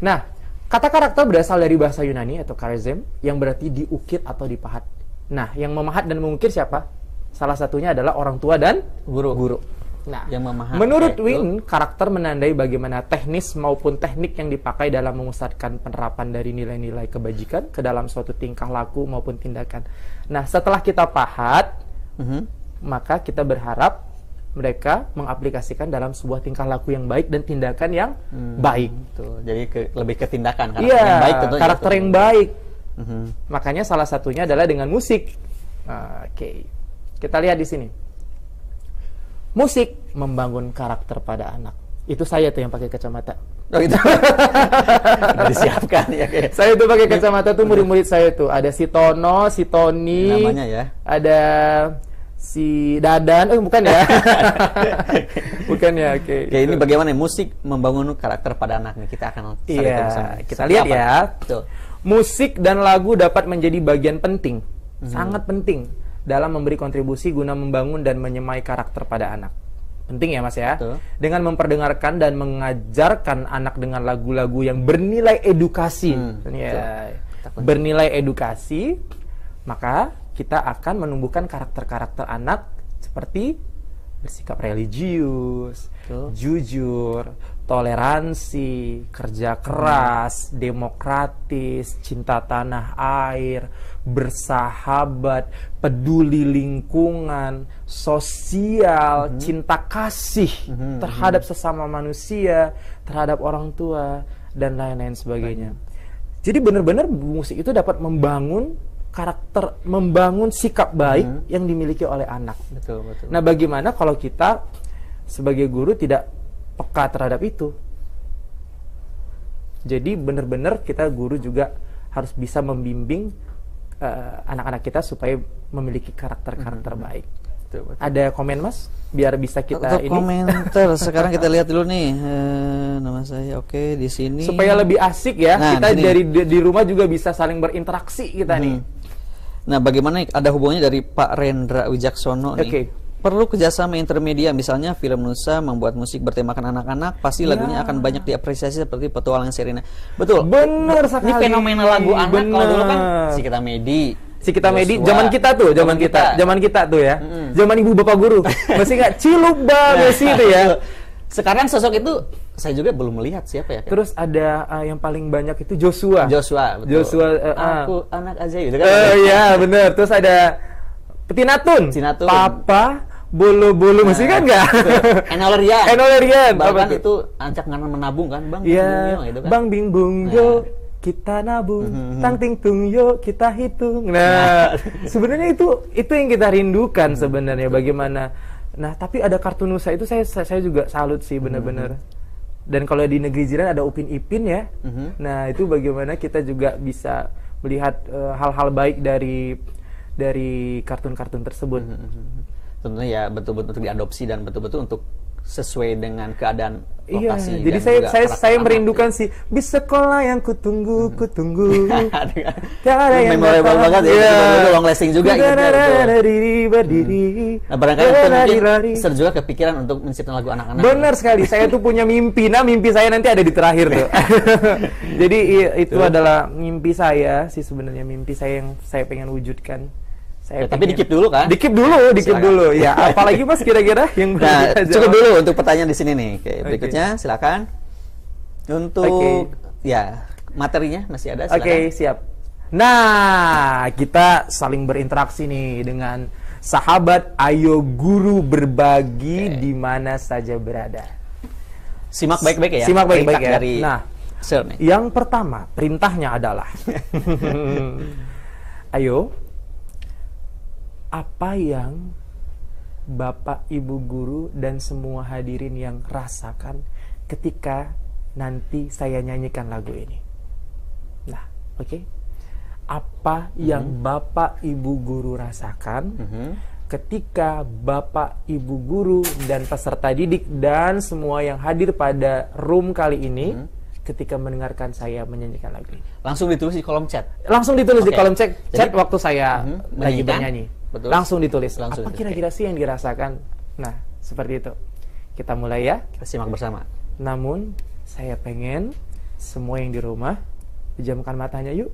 Nah, kata karakter berasal dari bahasa Yunani atau charism yang berarti diukir atau dipahat. Nah, yang memahat dan mengukir siapa? Salah satunya adalah orang tua dan guru. Nah, yang memahat, menurut Wynne, karakter menandai bagaimana teknis maupun teknik yang dipakai dalam memusatkan penerapan dari nilai-nilai kebajikan ke dalam suatu tingkah laku maupun tindakan. Nah, setelah kita pahat, maka kita berharap mereka mengaplikasikan dalam sebuah tingkah laku yang baik dan tindakan yang baik. Tuh, jadi lebih ke tindakan, karakter yang baik. Karakter yang baik. Makanya salah satunya adalah dengan musik. Oke, kita lihat di sini. Musik membangun karakter pada anak. Itu saya tuh yang pakai kacamata. Oh itu. Disiapkan ya. Saya tuh pakai kacamata tuh murid-murid saya tuh. Ada si Tono, si Tony. Namanya ya. Ada si Dadan, bukan ya? Bukan ya, oke. Oke, ini bagaimana musik membangun karakter pada anak nih? Kita akan kita lihat ya. Betul. Musik dan lagu dapat menjadi bagian penting, sangat penting dalam memberi kontribusi guna membangun dan menyemai karakter pada anak. Penting ya Mas ya? Betul. Dengan memperdengarkan dan mengajarkan anak dengan lagu-lagu yang bernilai edukasi. Bernilai edukasi, maka kita akan menumbuhkan karakter-karakter anak seperti bersikap religius, jujur, toleransi, kerja keras, demokratis, cinta tanah air, bersahabat, peduli lingkungan, sosial, cinta kasih terhadap sesama manusia, terhadap orang tua, dan lain-lain sebagainya. Jadi benar-benar musik itu dapat membangun karakter, membangun sikap baik yang dimiliki oleh anak. Betul. Nah, bagaimana kalau kita sebagai guru tidak peka terhadap itu? Jadi benar-benar kita guru juga harus bisa membimbing anak-anak kita supaya memiliki karakter-karakter baik. Betul. Ada komen Mas? Biar bisa kita ini. Komentar. Sekarang kita lihat dulu nih. Nama saya oke di sini. Supaya lebih asik ya. Nah, kita di rumah juga bisa saling berinteraksi kita nih. Nah, bagaimana ada hubungannya dari Pak Rendra Wijaksono nih? Perlu kerjasama intermedia, misalnya film Nusa membuat musik bertemakan anak-anak, pasti lagunya akan banyak diapresiasi seperti Petualangan Sherina. Betul. Bener sekali. Ini fenomena lagu anak. Kalau dulu kan Si Kita Medi, zaman kita tuh ya. Zaman ibu bapak guru. Masih nggak Ciluba Messi itu ya. Sekarang sosok itu saya juga belum melihat siapa ya. Terus ada yang paling banyak itu Joshua, betul. Aku anak aja gitu kan. Iya bener. Terus ada Petinatun, Papa Bolo-bolo masih kan nggak? Enolerian. Bahkan itu ancak nganan menabung kan, Bang. Iya. Gitu kan? Bang Bing Bung Yo kita nabung, tang ting tung yo kita hitung. Nah, sebenarnya itu yang kita rindukan sebenarnya. Bagaimana? Nah, tapi ada kartun Nusa itu saya juga salut sih benar-benar. Dan kalau di negeri jiran ada Upin Ipin ya. Nah, itu bagaimana kita juga bisa melihat hal-hal baik dari kartun-kartun tersebut. Tentunya ya betul-betul untuk diadopsi dan betul-betul untuk sesuai dengan keadaan lokasi. Iya, jadi saya merindukan sih di sekolah yang kutunggu. Memorable banget ya. Itu long lasting juga gitu. Nah, barangkali itu mungkin Sir juga kepikiran untuk menciptakan lagu anak-anak. Benar sekali. Saya tuh punya mimpi. Nah, mimpi saya nanti ada di terakhir tuh. Jadi itu adalah mimpi saya sih sebenarnya, mimpi saya yang saya pengen wujudkan. Tapi dikip dulu kan? Dikip dulu. Ya, apalagi Mas kira-kira yang cukup dulu untuk pertanyaan di sini nih. Oke, berikutnya silakan. Untuk ya materinya masih ada. Oke, siap. Nah, kita saling berinteraksi nih dengan sahabat Ayo Guru Berbagi di mana saja berada. Simak baik-baik ya. Simak baik-baik ya. Dari nah, yang pertama perintahnya adalah, ayo, apa yang Bapak Ibu Guru dan semua hadirin yang rasakan ketika nanti saya nyanyikan lagu ini? Nah, oke. Apa yang Bapak Ibu Guru rasakan ketika Bapak Ibu Guru dan peserta didik dan semua yang hadir pada room kali ini ketika mendengarkan saya menyanyikan lagu ini? Langsung ditulis di kolom chat. Langsung ditulis di kolom chat waktu saya lagi bernyanyi. Betul. Langsung ditulis. Langsung apa kira-kira sih yang dirasakan? Nah, seperti itu. Kita mulai ya. Kita simak bersama. Namun, saya pengen semua yang di rumah pejamkan matanya yuk.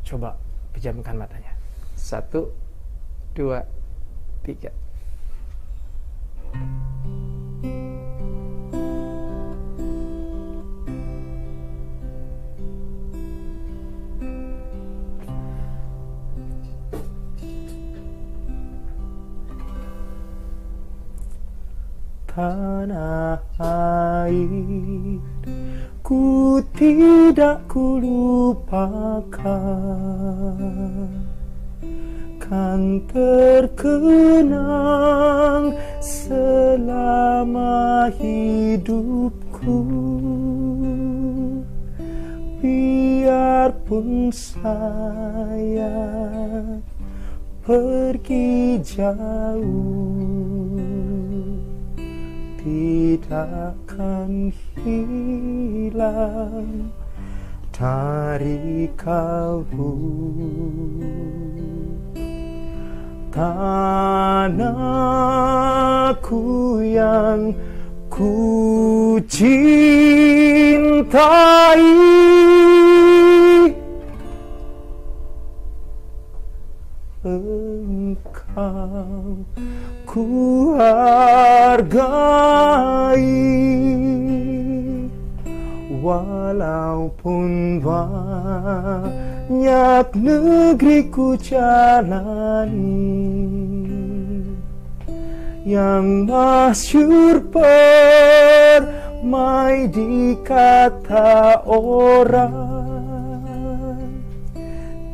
Coba pejamkan matanya. 1, 2, 3. Tanah air ku tidak kulupakan, kan terkenang selama hidupku. Biarpun saya pergi jauh, tidak akan hilang dari kalbu. Tanahku yang ku cintai, engkau ku hargai, walaupun banyak negeri ku jalani, yang masyhur permai di kata orang,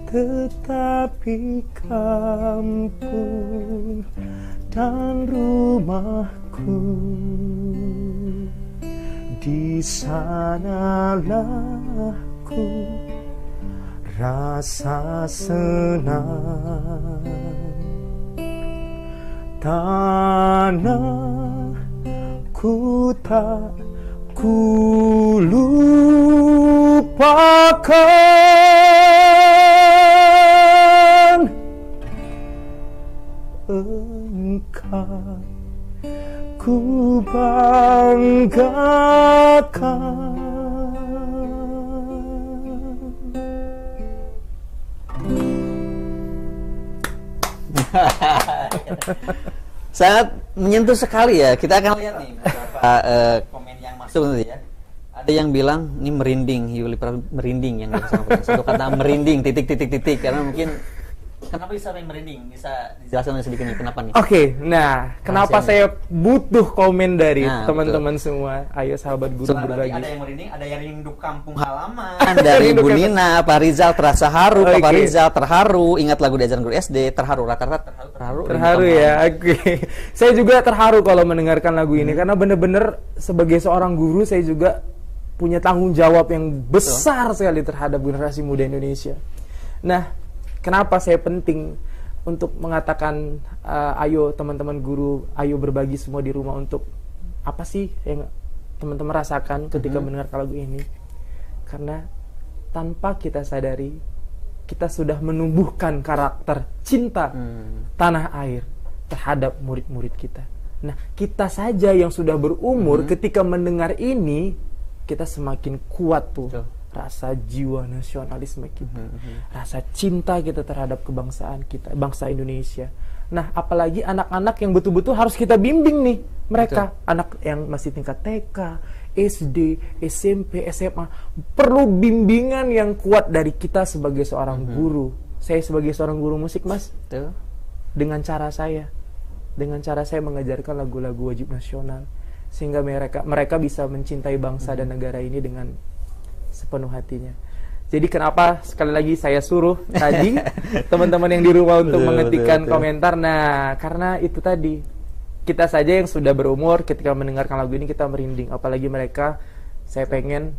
tetapi kampung dan rumahku, di sanalah ku rasa senang. Tanahku tak ku lupakan, engkau ku banggakan. Sangat menyentuh sekali ya. Kita akan lihat nih beberapa komen yang masuk nanti ya. Ada yang bilang ini merinding, Yuli merinding, yang satu kata merinding titik karena mungkin kenapa bisa sampai merinding? Bisa dijelaskan sedikit nih kenapa nih? Oke, nah kenapa saya butuh komen dari teman-teman semua? Ayo sahabat guru berbagi. Ada yang merinding, ada yang rindu kampung halaman. Dari Bu Nina, Pak Rizal terasa haru, Pak Rizal terharu, ingat lagu diajaran guru SD, terharu rata-rata terharu ya. Oke. Saya juga terharu kalau mendengarkan lagu ini karena benar-benar sebagai seorang guru saya juga punya tanggung jawab yang besar sekali terhadap generasi muda Indonesia. Nah, kenapa saya penting untuk mengatakan ayo teman-teman guru, ayo berbagi semua di rumah untuk apa sih yang teman-teman rasakan ketika mendengar lagu ini? Karena tanpa kita sadari, kita sudah menumbuhkan karakter cinta tanah air terhadap murid-murid kita. Nah, kita saja yang sudah berumur ketika mendengar ini, kita semakin kuat tuh. Rasa jiwa nasionalisme kita, rasa cinta kita terhadap kebangsaan kita, bangsa Indonesia. Nah, apalagi anak-anak yang betul-betul harus kita bimbing nih Mereka anak yang masih tingkat TK, SD, SMP, SMA perlu bimbingan yang kuat dari kita sebagai seorang guru. Saya sebagai seorang guru musik, Mas, dengan cara saya mengajarkan lagu-lagu wajib nasional sehingga mereka bisa mencintai bangsa dan negara ini dengan sepenuh hatinya. Jadi kenapa sekali lagi saya suruh tadi teman-teman yang di rumah untuk mengetikkan komentar. Nah, karena itu tadi, kita saja yang sudah berumur ketika mendengarkan lagu ini kita merinding, apalagi mereka. Saya pengen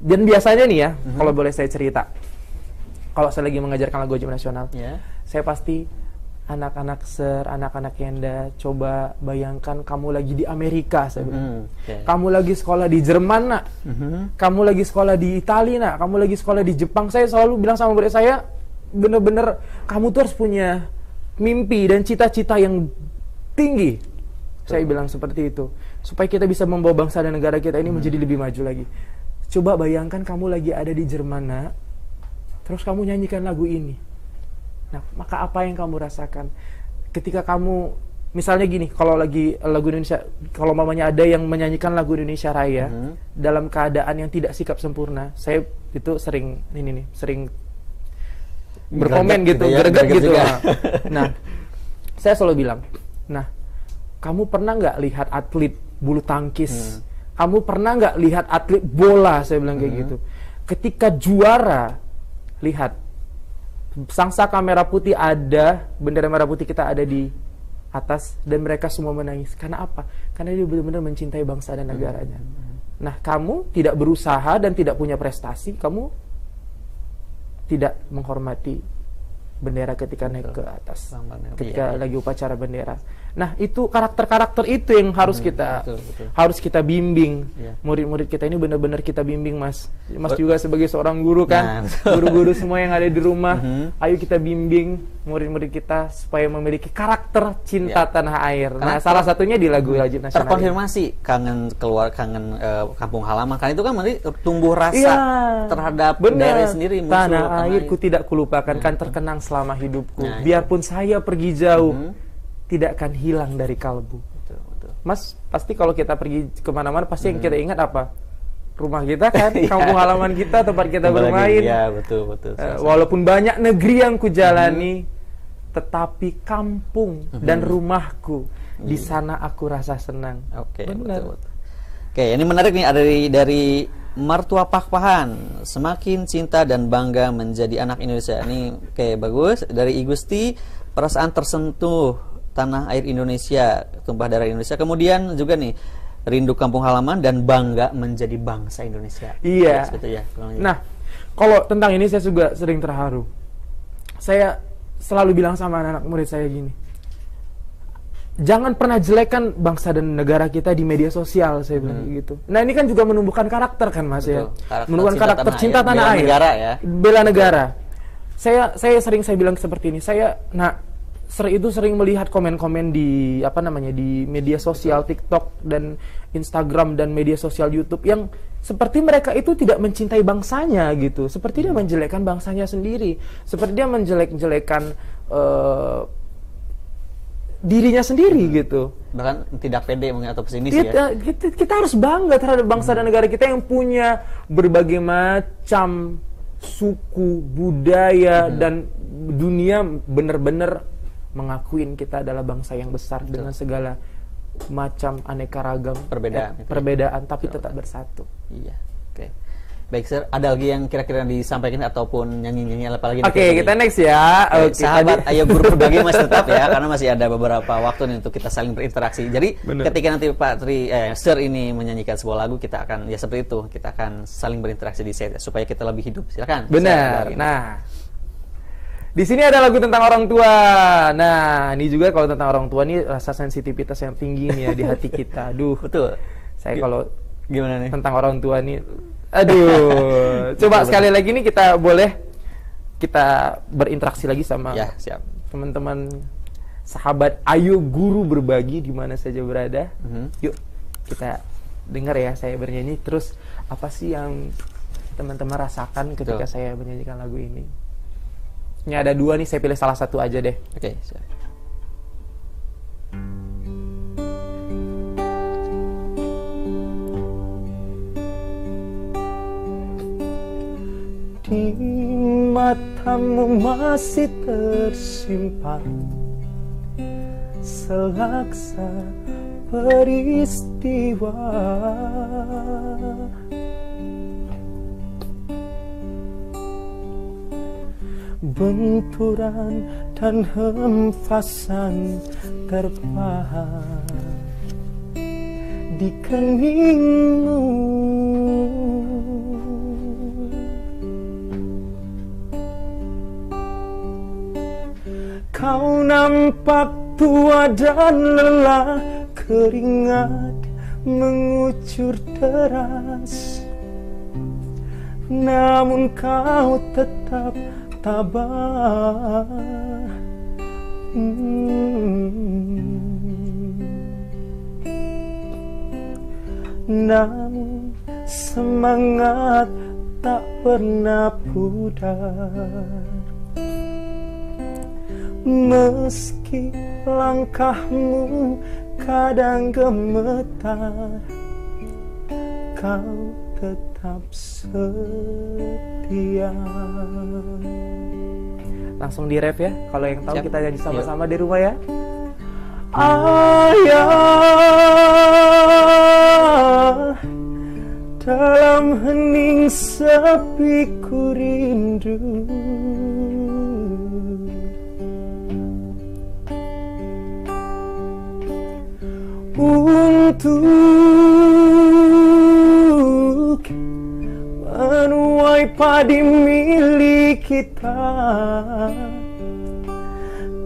dan biasanya nih ya, kalau boleh saya cerita, kalau saya lagi mengajarkan lagu wajib nasional, saya pasti anak-anak Yenda, coba bayangkan kamu lagi di Amerika, saya bilang. Kamu lagi sekolah di Jerman, nak. Kamu lagi sekolah di Italia, nak. Kamu lagi sekolah di Jepang. Saya selalu bilang sama murid saya, bener-bener kamu tuh harus punya mimpi dan cita-cita yang tinggi. Saya bilang seperti itu, supaya kita bisa membawa bangsa dan negara kita ini menjadi lebih maju lagi. Coba bayangkan kamu lagi ada di Jerman, nak. Terus kamu nyanyikan lagu ini. Nah, maka apa yang kamu rasakan ketika kamu, misalnya gini, kalau lagi lagu Indonesia, kalau mamanya ada yang menyanyikan lagu Indonesia Raya dalam keadaan yang tidak sikap sempurna, saya itu sering berkomen gitu, greget gitu. Nah, saya selalu bilang, nah, kamu pernah nggak lihat atlet bulu tangkis? Kamu pernah nggak lihat atlet bola? Saya bilang kayak gitu. Ketika juara, lihat sangsaka merah putih ada, bendera merah putih kita ada di atas, dan mereka semua menangis. Karena apa? Karena dia benar-benar mencintai bangsa dan negaranya. Nah, kamu tidak berusaha dan tidak punya prestasi, kamu tidak menghormati bendera ketika naik ke atas, ketika lagi upacara bendera. Nah, itu karakter-karakter itu yang harus kita bimbing. Murid-murid kita ini benar-benar kita bimbing, Mas. Mas juga sebagai seorang guru kan, guru-guru semua yang ada di rumah, ayo kita bimbing murid-murid kita supaya memiliki karakter cinta tanah air. Nah, salah satunya di lagu wajib nasional. Terkonfirmasi kangen kampung halaman, kan itu kan tumbuh rasa terhadap daerah sendiri. Tanah airku tidak kulupakan, kan terkenang selama hidupku. Biarpun saya pergi jauh, tidak akan hilang dari kalbu. Mas, pasti kalau kita pergi kemana-mana, pasti yang kita ingat apa? Rumah kita kan, kampung halaman kita, tempat kita bermain. Iya, betul. Walaupun banyak negeri yang kujalani, tetapi kampung dan rumahku, di sana aku rasa senang. Betul. Oke, ini menarik nih, ada dari Martua Pakpahan, semakin cinta dan bangga menjadi anak Indonesia. Ini bagus. Dari Igusti, perasaan tersentuh tanah air Indonesia, tumpah darah Indonesia. Kemudian juga nih, rindu kampung halaman dan bangga menjadi bangsa Indonesia. Iya. Nah, kalau tentang ini saya juga sering terharu. Saya selalu bilang sama anak-anak murid saya gini, jangan pernah jelekan bangsa dan negara kita di media sosial, saya bilang gitu. Nah, ini kan juga menumbuhkan karakter kan, Mas. Menumbuhkan karakter cinta tanah air. Negara ya. Bela negara. Saya sering bilang seperti ini. Itu sering melihat komen-komen di di media sosial, TikTok dan Instagram dan media sosial YouTube yang seperti mereka itu tidak mencintai bangsanya gitu. Seperti dia menjelekkan bangsanya sendiri. Seperti dia menjelek-jelekan dirinya sendiri gitu. Bahkan tidak pede mungkin atau pesimis kita harus bangga terhadap bangsa dan negara kita yang punya berbagai macam suku, budaya, dan dunia benar-benar mengakuin kita adalah bangsa yang besar dengan segala macam aneka ragam perbedaan tapi tetap bersatu. Iya. Oke. Baik, Sir, ada lagi yang kira-kira disampaikan ataupun nyanyi-nyanyi apa lagi? Oke, kita next ya. Sahabat, ayo guru berbagi masih tetap ya, karena masih ada beberapa waktu nih untuk kita saling berinteraksi. Jadi ketika nanti Pak Sir ini menyanyikan sebuah lagu, kita akan seperti itu, kita akan saling berinteraksi di set supaya kita lebih hidup. Silakan. Benar. Nah, di sini ada lagu tentang orang tua. Nah, ini juga kalau tentang orang tua nih rasa sensitivitas yang tinggi nih ya di hati kita. Aduh, betul. Saya kalau gimana nih tentang orang tua nih, aduh. Coba sekali lagi nih kita berinteraksi lagi sama teman-teman sahabat. Ayo guru berbagi di mana saja berada. Yuk kita dengar ya saya bernyanyi. Terus apa sih yang teman-teman rasakan ketika saya menyanyikan lagu ini? Ini ada dua nih, saya pilih salah satu aja deh. Oke, siap. di matamu masih tersimpan selaksa peristiwa. Benturan dan hempasan terpahat di keningmu. Kau nampak tua dan lelah, keringat mengucur deras, namun kau tetap tabah. Namun semangat tak pernah pudar, meski langkahmu kadang gemetar, kau tetap setia. Langsung di ref ya, kalau yang tahu. Siap. Kita nyanyi sama-sama di rumah ya. Ayah, dalam hening sepi ku rindu, untuk menuai padi milik kita,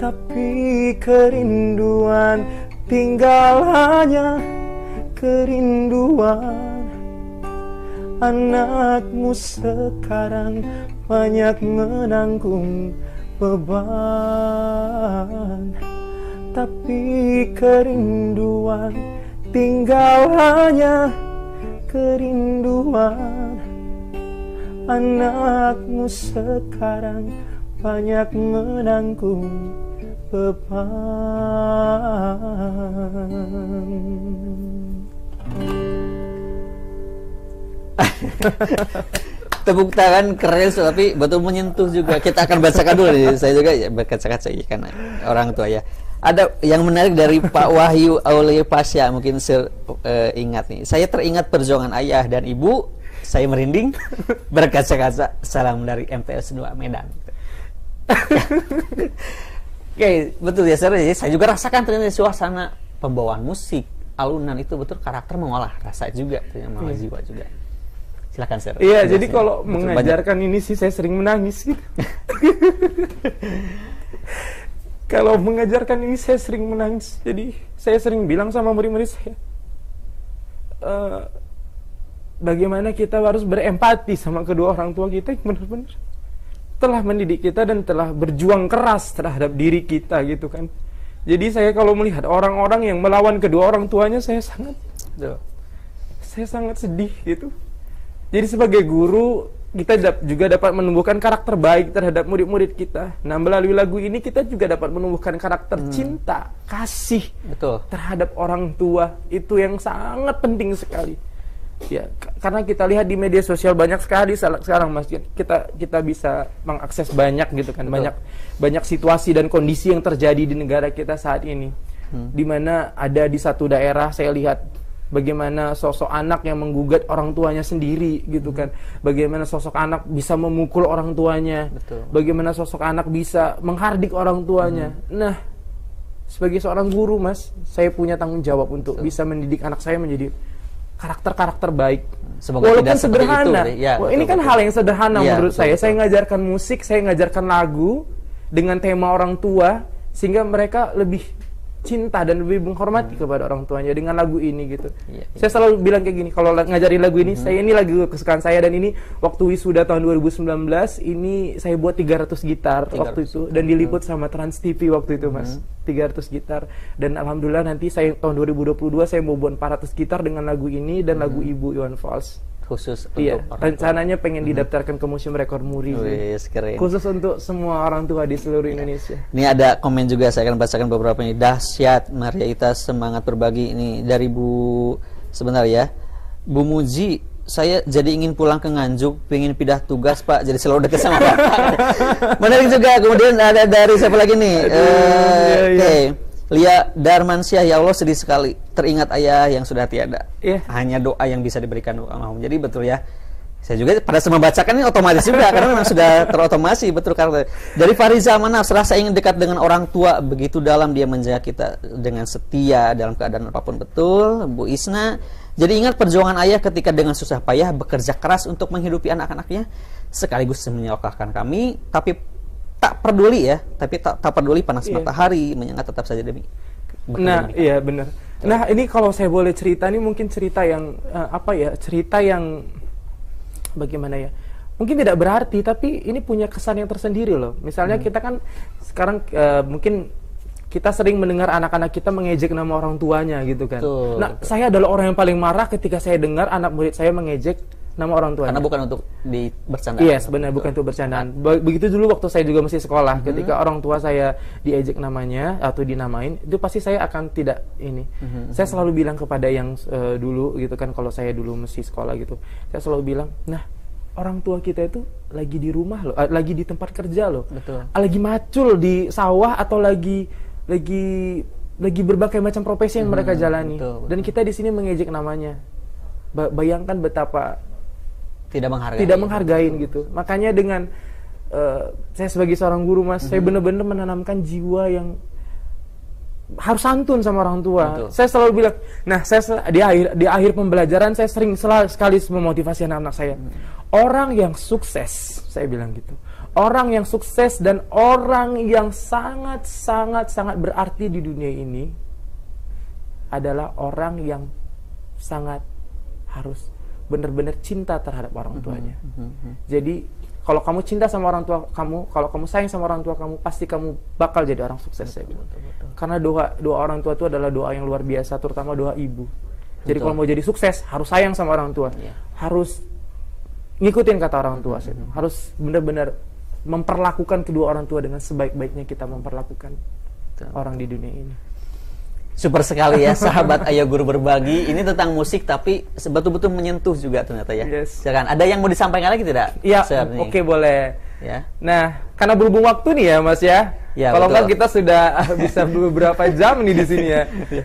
tapi kerinduan tinggal hanya kerinduan. Anakmu sekarang banyak menanggung beban, tapi kerinduan tinggal hanya kerinduan. Anakmu sekarang banyak menanggung beban. Tepuk tangan keren, tapi betul menyentuh juga. Kita akan bacakan dulu nih. Saya juga ya berkaca-kaca kan orang tua ya. Ada yang menarik dari Pak Wahyu Aulia Pasya, mungkin ingat nih. Saya teringat perjuangan ayah dan ibu. Saya merinding berkaca-kaca. Salam dari MTS 2 Medan. Oke, betul ya, saya juga rasakan ternyata suasana pembawaan musik, alunan itu betul karakter mengolah rasa juga, mengolah jiwa juga. Silakan Sir. Iya, jadi kalau mengajarkan ini sih saya sering menangis gitu. Kalau mengajarkan ini saya sering menangis. Jadi saya sering bilang sama murid-murid saya, bagaimana kita harus berempati sama kedua orang tua kita yang benar-benar telah mendidik kita dan telah berjuang keras terhadap diri kita gitu kan. Jadi saya kalau melihat orang-orang yang melawan kedua orang tuanya, saya sangat sedih gitu. Jadi sebagai guru, kita juga dapat menumbuhkan karakter baik terhadap murid-murid kita. Nah, melalui lagu ini kita juga dapat menumbuhkan karakter cinta, kasih terhadap orang tua. Itu yang sangat penting sekali. Ya, karena kita lihat di media sosial banyak sekali sekarang Mas, kita bisa mengakses banyak gitu kan. Banyak situasi dan kondisi yang terjadi di negara kita saat ini. Di mana ada di satu daerah saya lihat bagaimana sosok anak yang menggugat orang tuanya sendiri gitu kan. Bagaimana sosok anak bisa memukul orang tuanya. Bagaimana sosok anak bisa menghardik orang tuanya. Nah, sebagai seorang guru Mas, saya punya tanggung jawab untuk bisa mendidik anak saya menjadi karakter-karakter baik. Semoga walaupun tidak sederhana itu, ya, ini kan hal yang sederhana menurut betul. Saya ngajarkan musik, saya ngajarkan lagu dengan tema orang tua, sehingga mereka lebih cinta dan lebih menghormati kepada orang tuanya dengan lagu ini gitu. Saya selalu bilang kayak gini, kalau ngajarin lagu ini, saya ini lagu kesukaan saya, dan ini waktu wisuda tahun 2019 ini saya buat 300 gitar waktu itu, dan diliput sama Trans TV waktu itu Mas. 300 gitar, dan alhamdulillah nanti saya tahun 2022 saya mau buat 400 gitar dengan lagu ini dan lagu Ibu Iwan Fals. Khusus untuk rencananya pengen didaftarkan ke Museum Rekor Muri. Khusus untuk semua orang tua di seluruh Indonesia. Ini ada komen juga, saya akan bacakan beberapa ini. Dahsyat, Maria Ita semangat berbagi. Ini dari Bu, sebentar ya, Bu Muji saya jadi ingin pulang ke Nganjuk, pengen pindah tugas Pak, jadi selalu dekat sama Bapak. Menarik juga. Kemudian ada dari siapa lagi nih? Oke. Lia Darmansyah, ya Allah sedih sekali teringat ayah yang sudah tiada. Hanya doa yang bisa diberikan doa. Jadi betul ya. Saya juga pada saat membacakan ini otomatis juga karena memang sudah terotomasi, betul. Karena dari Fariza Manaf, serasa ingin dekat dengan orang tua, begitu dalam dia menjaga kita dengan setia dalam keadaan apapun, betul. Bu Isna, jadi ingat perjuangan ayah ketika dengan susah payah bekerja keras untuk menghidupi anak-anaknya, sekaligus menyekolahkan kami, tapi tak peduli ya, tak peduli panas matahari, menyengat tetap saja demi. Nah, iya benar. Nah, ini kalau saya boleh cerita, ini mungkin cerita yang cerita yang bagaimana ya? Mungkin tidak berarti, tapi ini punya kesan yang tersendiri loh. Misalnya kita kan sekarang mungkin kita sering mendengar anak-anak kita mengejek nama orang tuanya gitu kan. Nah, saya adalah orang yang paling marah ketika saya dengar anak murid saya mengejek nama orang tuanya. Karena bukan untuk bercandaan. Iya, sebenarnya bukan untuk bercandaan. Begitu dulu waktu saya juga masih sekolah, ketika orang tua saya diejek namanya atau dinamain, itu pasti saya akan tidak ini. Saya selalu bilang kepada yang dulu gitu kan, kalau saya dulu masih sekolah gitu, saya selalu bilang, nah, orang tua kita itu lagi di rumah loh, lagi di tempat kerja loh. Betul. Lagi macul di sawah atau lagi berbagai macam profesi yang mereka jalani. Betul. Dan kita di sini mengejek namanya. Bayangkan betapa tidak menghargai gitu. Makanya dengan saya sebagai seorang guru, Mas, saya benar-benar menanamkan jiwa yang harus santun sama orang tua. Betul. Saya selalu bilang, nah, di akhir pembelajaran saya sering sekali memotivasi anak-anak saya. Orang yang sukses, saya bilang gitu. Orang yang sukses dan orang yang sangat berarti di dunia ini adalah orang yang sangat harus benar-benar cinta terhadap orang tuanya. Jadi kalau kamu cinta sama orang tua kamu, kalau kamu sayang sama orang tua kamu, pasti kamu bakal jadi orang sukses. Saya bilang. Karena doa orang tua itu adalah doa yang luar biasa, terutama doa ibu. Jadi kalau mau jadi sukses harus sayang sama orang tua, harus ngikutin kata orang tua, harus benar-benar memperlakukan kedua orang tua dengan sebaik-baiknya kita memperlakukan orang di dunia ini. Super sekali ya, sahabat Ayo Guru Berbagi. Ini tentang musik tapi betul-betul menyentuh juga ternyata ya. Silakan. Ada yang mau disampaikan lagi tidak? Iya, oke, boleh. Ya. Nah, karena berhubung waktu nih ya, Mas ya. Kalau enggak kita sudah bisa beberapa jam nih di sini ya.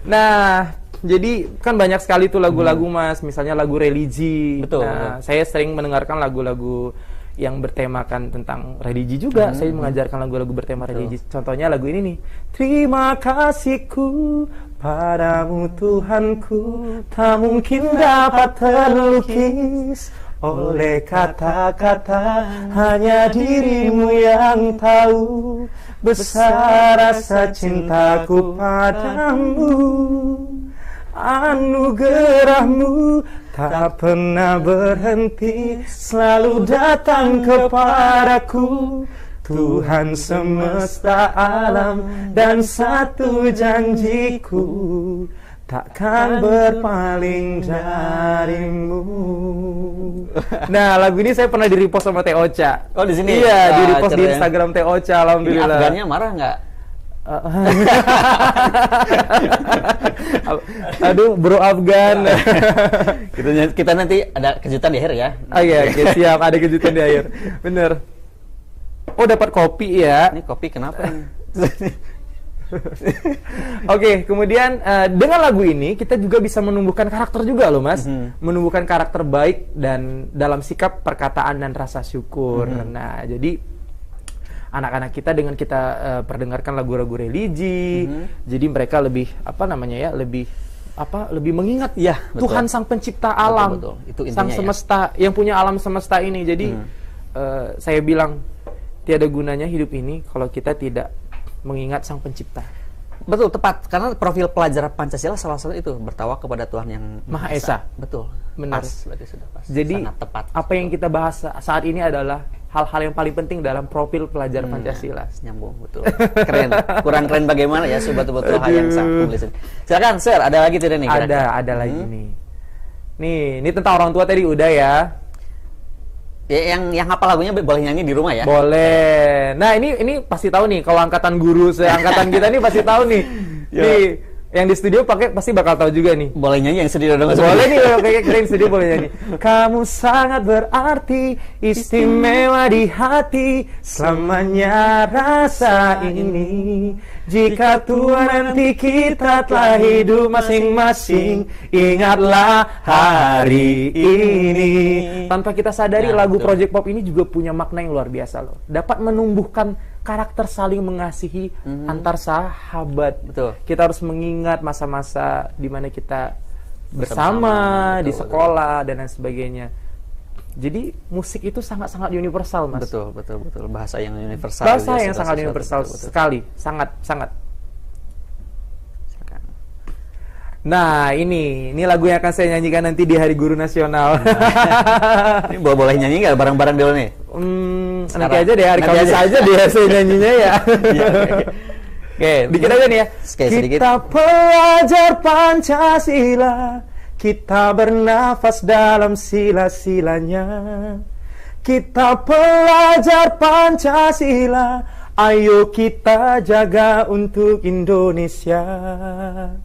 Nah, jadi kan banyak sekali tuh lagu-lagu, Mas. Misalnya lagu religi. Betul. Nah, saya sering mendengarkan lagu-lagu yang bertemakan tentang religi juga. Saya mengajarkan lagu-lagu bertema religi. Contohnya lagu ini nih. Terima kasihku padamu Tuhanku, tak mungkin dapat terlukis oleh kata-kata, hanya dirimu yang tahu besar rasa cintaku padamu. Anugerahmu tak pernah berhenti, selalu datang kepadaku. Tuhan semesta alam dan satu janjiku, takkan berpaling darimu. Nah, lagu ini saya pernah di-repost sama Teh Ocha. Oh, di sini? Iya, di-repost di Instagram Teh Ocha, alhamdulillah. Ini Afgannya marah nggak? Aduh, bro Afgan. Kita nanti ada kejutan di akhir ya. Iya, siap, ada kejutan di akhir. Bener. Oh, dapat kopi ya. Ini kopi kenapa nih? Oke, kemudian dengan lagu ini kita juga bisa menumbuhkan karakter juga loh, Mas. Menumbuhkan karakter baik dan dalam sikap, perkataan dan rasa syukur. Nah, jadi anak-anak kita dengan kita perdengarkan lagu-lagu religi, jadi mereka lebih lebih mengingat ya Tuhan sang pencipta alam, Itu sang semesta yang punya alam semesta ini. Jadi saya bilang tiada gunanya hidup ini kalau kita tidak mengingat sang pencipta. Betul, tepat. Karena profil pelajar Pancasila salah satu itu bertawak kepada Tuhan yang Maha Esa. Betul. Benar. Berarti sudah pas. Jadi sangat tepat. Apa yang kita bahas saat ini adalah hal-hal yang paling penting dalam profil pelajar Pancasila. Nyambung, betul. Keren. Kurang keren bagaimana ya, betul-betul hal yang sangat tulis. Silakan, Sir, ada lagi tidak nih? Ada lagi nih. Nih, ini tentang orang tua tadi udah ya. Ya, yang hafal lagunya boleh nyanyi di rumah ya? Boleh. Nah, ini pasti tahu nih kalau angkatan guru seangkatan kita nih pasti tahu nih. Nih, Yang di studio pakai pasti bakal tahu juga nih. Boleh nyanyi yang studio dong? Boleh nih, kalau kayak keren studio boleh nyanyi. Kamu sangat berarti, istimewa di hati, selamanya rasa ini. Jika tua nanti kita telah hidup masing-masing, ingatlah hari ini. Tanpa kita sadari, lagu Project Pop ini juga punya makna yang luar biasa loh. Dapat menumbuhkan karakter saling mengasihi antar sahabat. Betul. Kita harus mengingat masa-masa di mana kita bersama di sekolah dan lain sebagainya. Jadi musik itu sangat-sangat universal, Mas. Betul. Bahasa yang universal. Bahasa yang sangat universal sekali, sangat. Nah, ini lagu yang akan saya nyanyikan nanti di Hari Guru Nasional. Ini boleh nyanyi nggak bareng-bareng dulu nih? Nanti aja deh, hari Kamis aja deh saya nyanyinya ya. Oke, dikit aja nih ya. Kita pelajar Pancasila, kita bernafas dalam sila-silanya. Kita pelajar Pancasila, ayo kita jaga untuk Indonesia.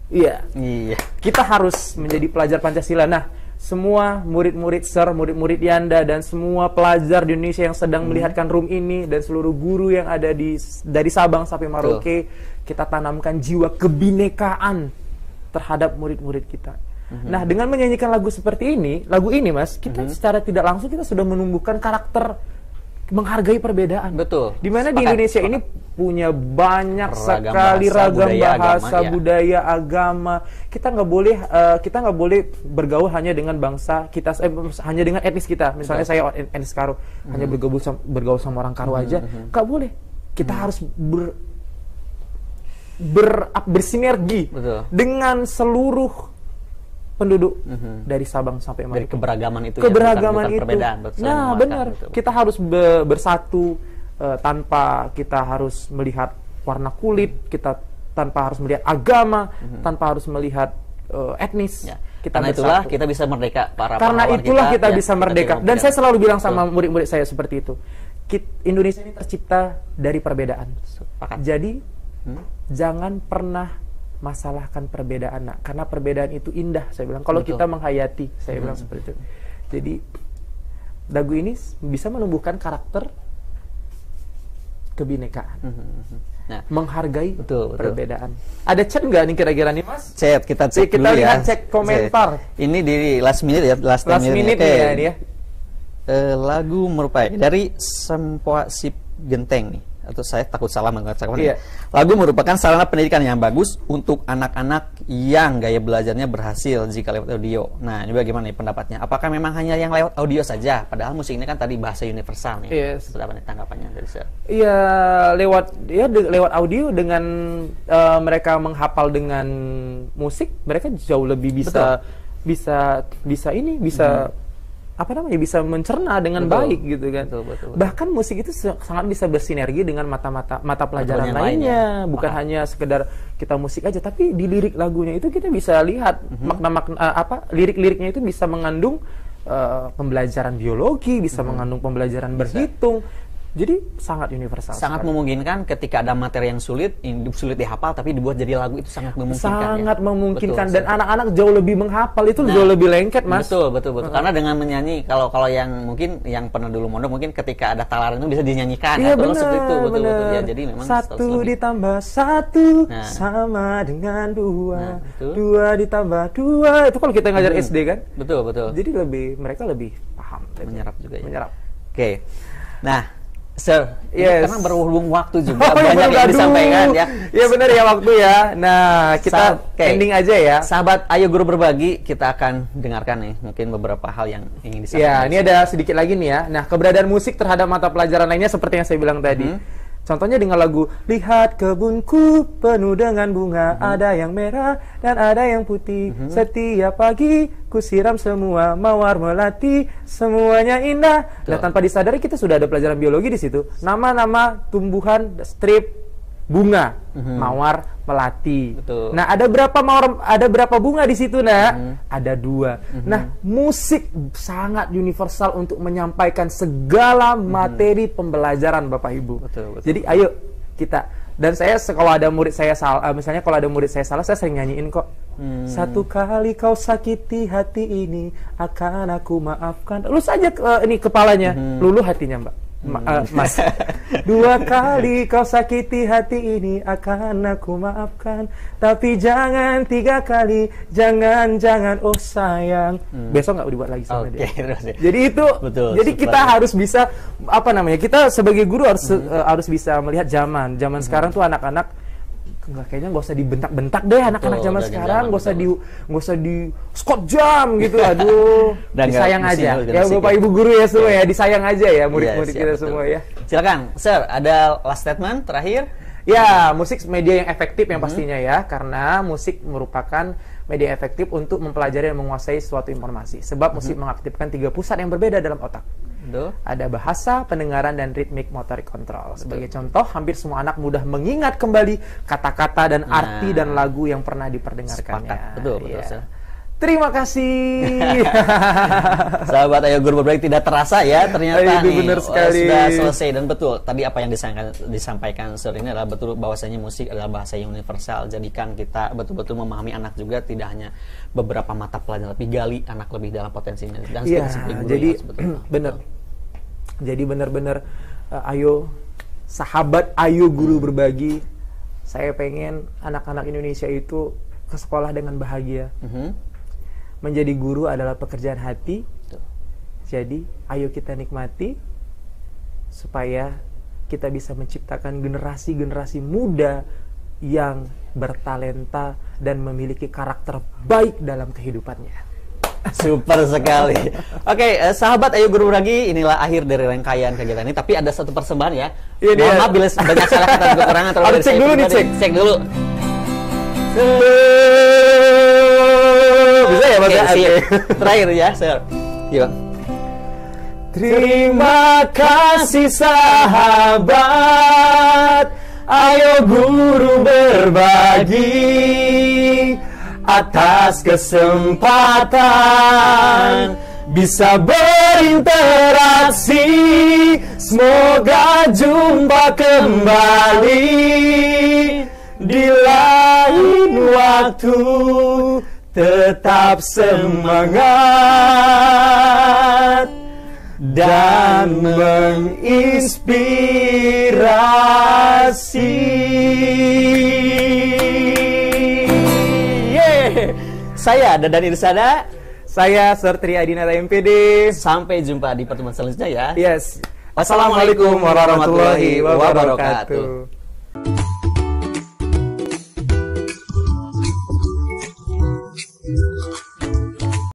Iya. Kita harus menjadi pelajar Pancasila. Nah, semua murid-murid SER, murid-murid Yanda, dan semua pelajar di Indonesia yang sedang melihatkan room ini, dan seluruh guru yang ada dari Sabang sampai Merauke, kita tanamkan jiwa kebinekaan terhadap murid-murid kita. Nah, dengan menyanyikan lagu seperti ini, lagu ini, Mas, kita secara tidak langsung kita sudah menumbuhkan karakter menghargai perbedaan. Betul. Dimana di Indonesia ini punya banyak sekali ragam bahasa, budaya, agama. Kita nggak boleh bergaul hanya dengan bangsa kita, hanya dengan etnis kita. Misalnya saya etnis Karo, hanya bergaul sama orang Karo aja, nggak boleh. Kita harus bersinergi dengan seluruh penduduk dari Sabang sampai Merauke. Dari keberagaman itu. Keberagaman ya, itu. Perbedaan, Nah, benar. Kita harus bersatu tanpa kita harus melihat warna kulit, kita tanpa harus melihat agama, tanpa harus melihat etnis. Ya. Kita itulah kita bisa merdeka. Karena itulah kita bisa merdeka. Dan saya selalu bilang sama murid-murid saya seperti itu. Indonesia ini tercipta dari perbedaan. Jadi jangan pernah masalahkan perbedaan, karena perbedaan itu indah, saya bilang. Kalau kita menghayati, saya bilang seperti itu. Jadi lagu ini bisa menumbuhkan karakter kebinekaan, menghargai perbedaan. Ada chat nggak nih kira-kira nih, Mas? Chat, kita cek kita dulu lihat ya. cek komentar. Ini di last minute ya, last minute ya ini ya. Lagu merupakan dari Sempoa Sip Genteng nih. Atau saya takut salah mengucapkan. Lagu merupakan sarana pendidikan yang bagus untuk anak-anak yang gaya belajarnya berhasil jika lewat audio. Nah, ini bagaimana nih pendapatnya? Apakah memang hanya yang lewat audio saja? Padahal musik ini kan tadi bahasa universal nih. Seperti apa nih tanggapannya dari saya? Iya, lewat audio dengan mereka menghafal dengan musik, mereka jauh lebih bisa bisa mencerna dengan baik gitu kan. Betul. Bahkan musik itu sangat bisa bersinergi dengan mata pelajaran lainnya. Bukan hanya sekedar kita musik aja, tapi di lirik lagunya itu kita bisa lihat makna-makna lirik-liriknya itu bisa mengandung pembelajaran biologi, bisa mengandung pembelajaran berhitung. Jadi sangat universal. Sangat memungkinkan ketika ada materi yang sulit dihafal, tapi dibuat jadi lagu itu sangat memungkinkan. Sangat memungkinkan, dan anak-anak jauh lebih menghafal itu jauh lebih lengket, Mas. Betul. Karena dengan menyanyi, kalau yang mungkin yang pernah dulu mondok, mungkin ketika ada talaran itu bisa dinyanyikan. Iya, benar. Betul. Ya, jadi memang satu ditambah satu sama dengan dua. Dua ditambah dua. Itu kalau kita ngajar SD kan. Betul. Jadi mereka lebih paham. Menyerap juga ya. Menyerap. Oke. Nah, Sir, karena berhubung waktu juga banyak yang disampaikan ya. Iya benar ya, waktu ya. Nah, kita ending aja ya. Sahabat, ayo guru berbagi, kita akan dengarkan nih mungkin beberapa hal yang ingin disampaikan. Ya, ini ada sedikit lagi nih ya. Nah, keberadaan musik terhadap mata pelajaran lainnya seperti yang saya bilang tadi. Contohnya dengan lagu Lihat kebunku penuh dengan bunga, ada yang merah dan ada yang putih. Setiap pagi ku siram semua mawar melati, semuanya indah. Nah, tanpa disadari kita sudah ada pelajaran biologi di situ. Nama-nama tumbuhan strip bunga, mawar melati. Nah, ada berapa bunga di situ, Nak? Ada 2. Nah, musik sangat universal untuk menyampaikan segala materi pembelajaran, Bapak Ibu. Jadi ayo kita Dan saya kalau ada murid saya salah, misalnya kalau ada murid saya salah, saya sering nyanyiin kok. Satu kali kau sakiti hati ini, akan aku maafkan. Lulus aja ini kepalanya, luluh hatinya Mbak. Mas. Dua kali kau sakiti hati ini, akan aku maafkan. Tapi jangan 3 kali, jangan oh sayang. Besok nggak dibuat lagi sama dia. Jadi itu, betul, jadi kita harus bisa apa namanya? Kita sebagai guru harus bisa melihat zaman sekarang tuh anak-anak kayaknya nggak usah dibentak-bentak deh anak-anak zaman sekarang, nggak usah di skot jam gitu, aduh. Disayang aja ya Bapak Ibu guru ya semua ya, disayang aja ya murid-murid kita semua ya. Silakan Sir, ada last statement terakhir? Ya, musik media yang efektif yang pastinya ya, karena musik merupakan media efektif untuk mempelajari dan menguasai suatu informasi. Sebab musik mengaktifkan 3 pusat yang berbeda dalam otak. Ada bahasa, pendengaran, dan ritmik motorik kontrol. Sebagai contoh, hampir semua anak mudah mengingat kembali kata-kata dan arti dan lagu yang pernah diperdengarkannya. Betul. Terima kasih. Sahabat Ayo Guru Berbagi, tidak terasa ya ternyata nih benar sekali. Sudah selesai. Dan betul, tadi apa yang disampaikan Sir ini adalah betul, bahwasanya musik adalah bahasa yang universal. Jadikan kita betul-betul memahami anak juga, tidak hanya beberapa mata pelajaran, tapi gali anak lebih dalam potensinya. Dan jadi benar. Jadi benar-benar ayo sahabat Ayo Guru Berbagi, saya pengen anak-anak Indonesia itu ke sekolah dengan bahagia. Menjadi guru adalah pekerjaan hati. Jadi ayo kita nikmati supaya kita bisa menciptakan generasi-generasi muda yang bertalenta dan memiliki karakter baik dalam kehidupannya. Super sekali. Oke, sahabat Ayo Guru Berbagi, inilah akhir dari rangkaian kegiatan ini. Tapi ada satu persembahan ya. Mohon maaf bila banyak salah kata dan kekurangan. Harus cek dulu nih, cek dulu. Bisa ya Mas? Terakhir ya, Sir. Yuk. Terima kasih sahabat Ayo Guru Berbagi atas kesempatan bisa berinteraksi. Semoga jumpa kembali di lain waktu. Tetap semangat dan menginspirasi. Saya Dadan Irsada. Saya Sir Tri Adinata MPD. Sampai jumpa di pertemuan selanjutnya ya. Yes. Wassalamualaikum warahmatullahi wabarakatuh.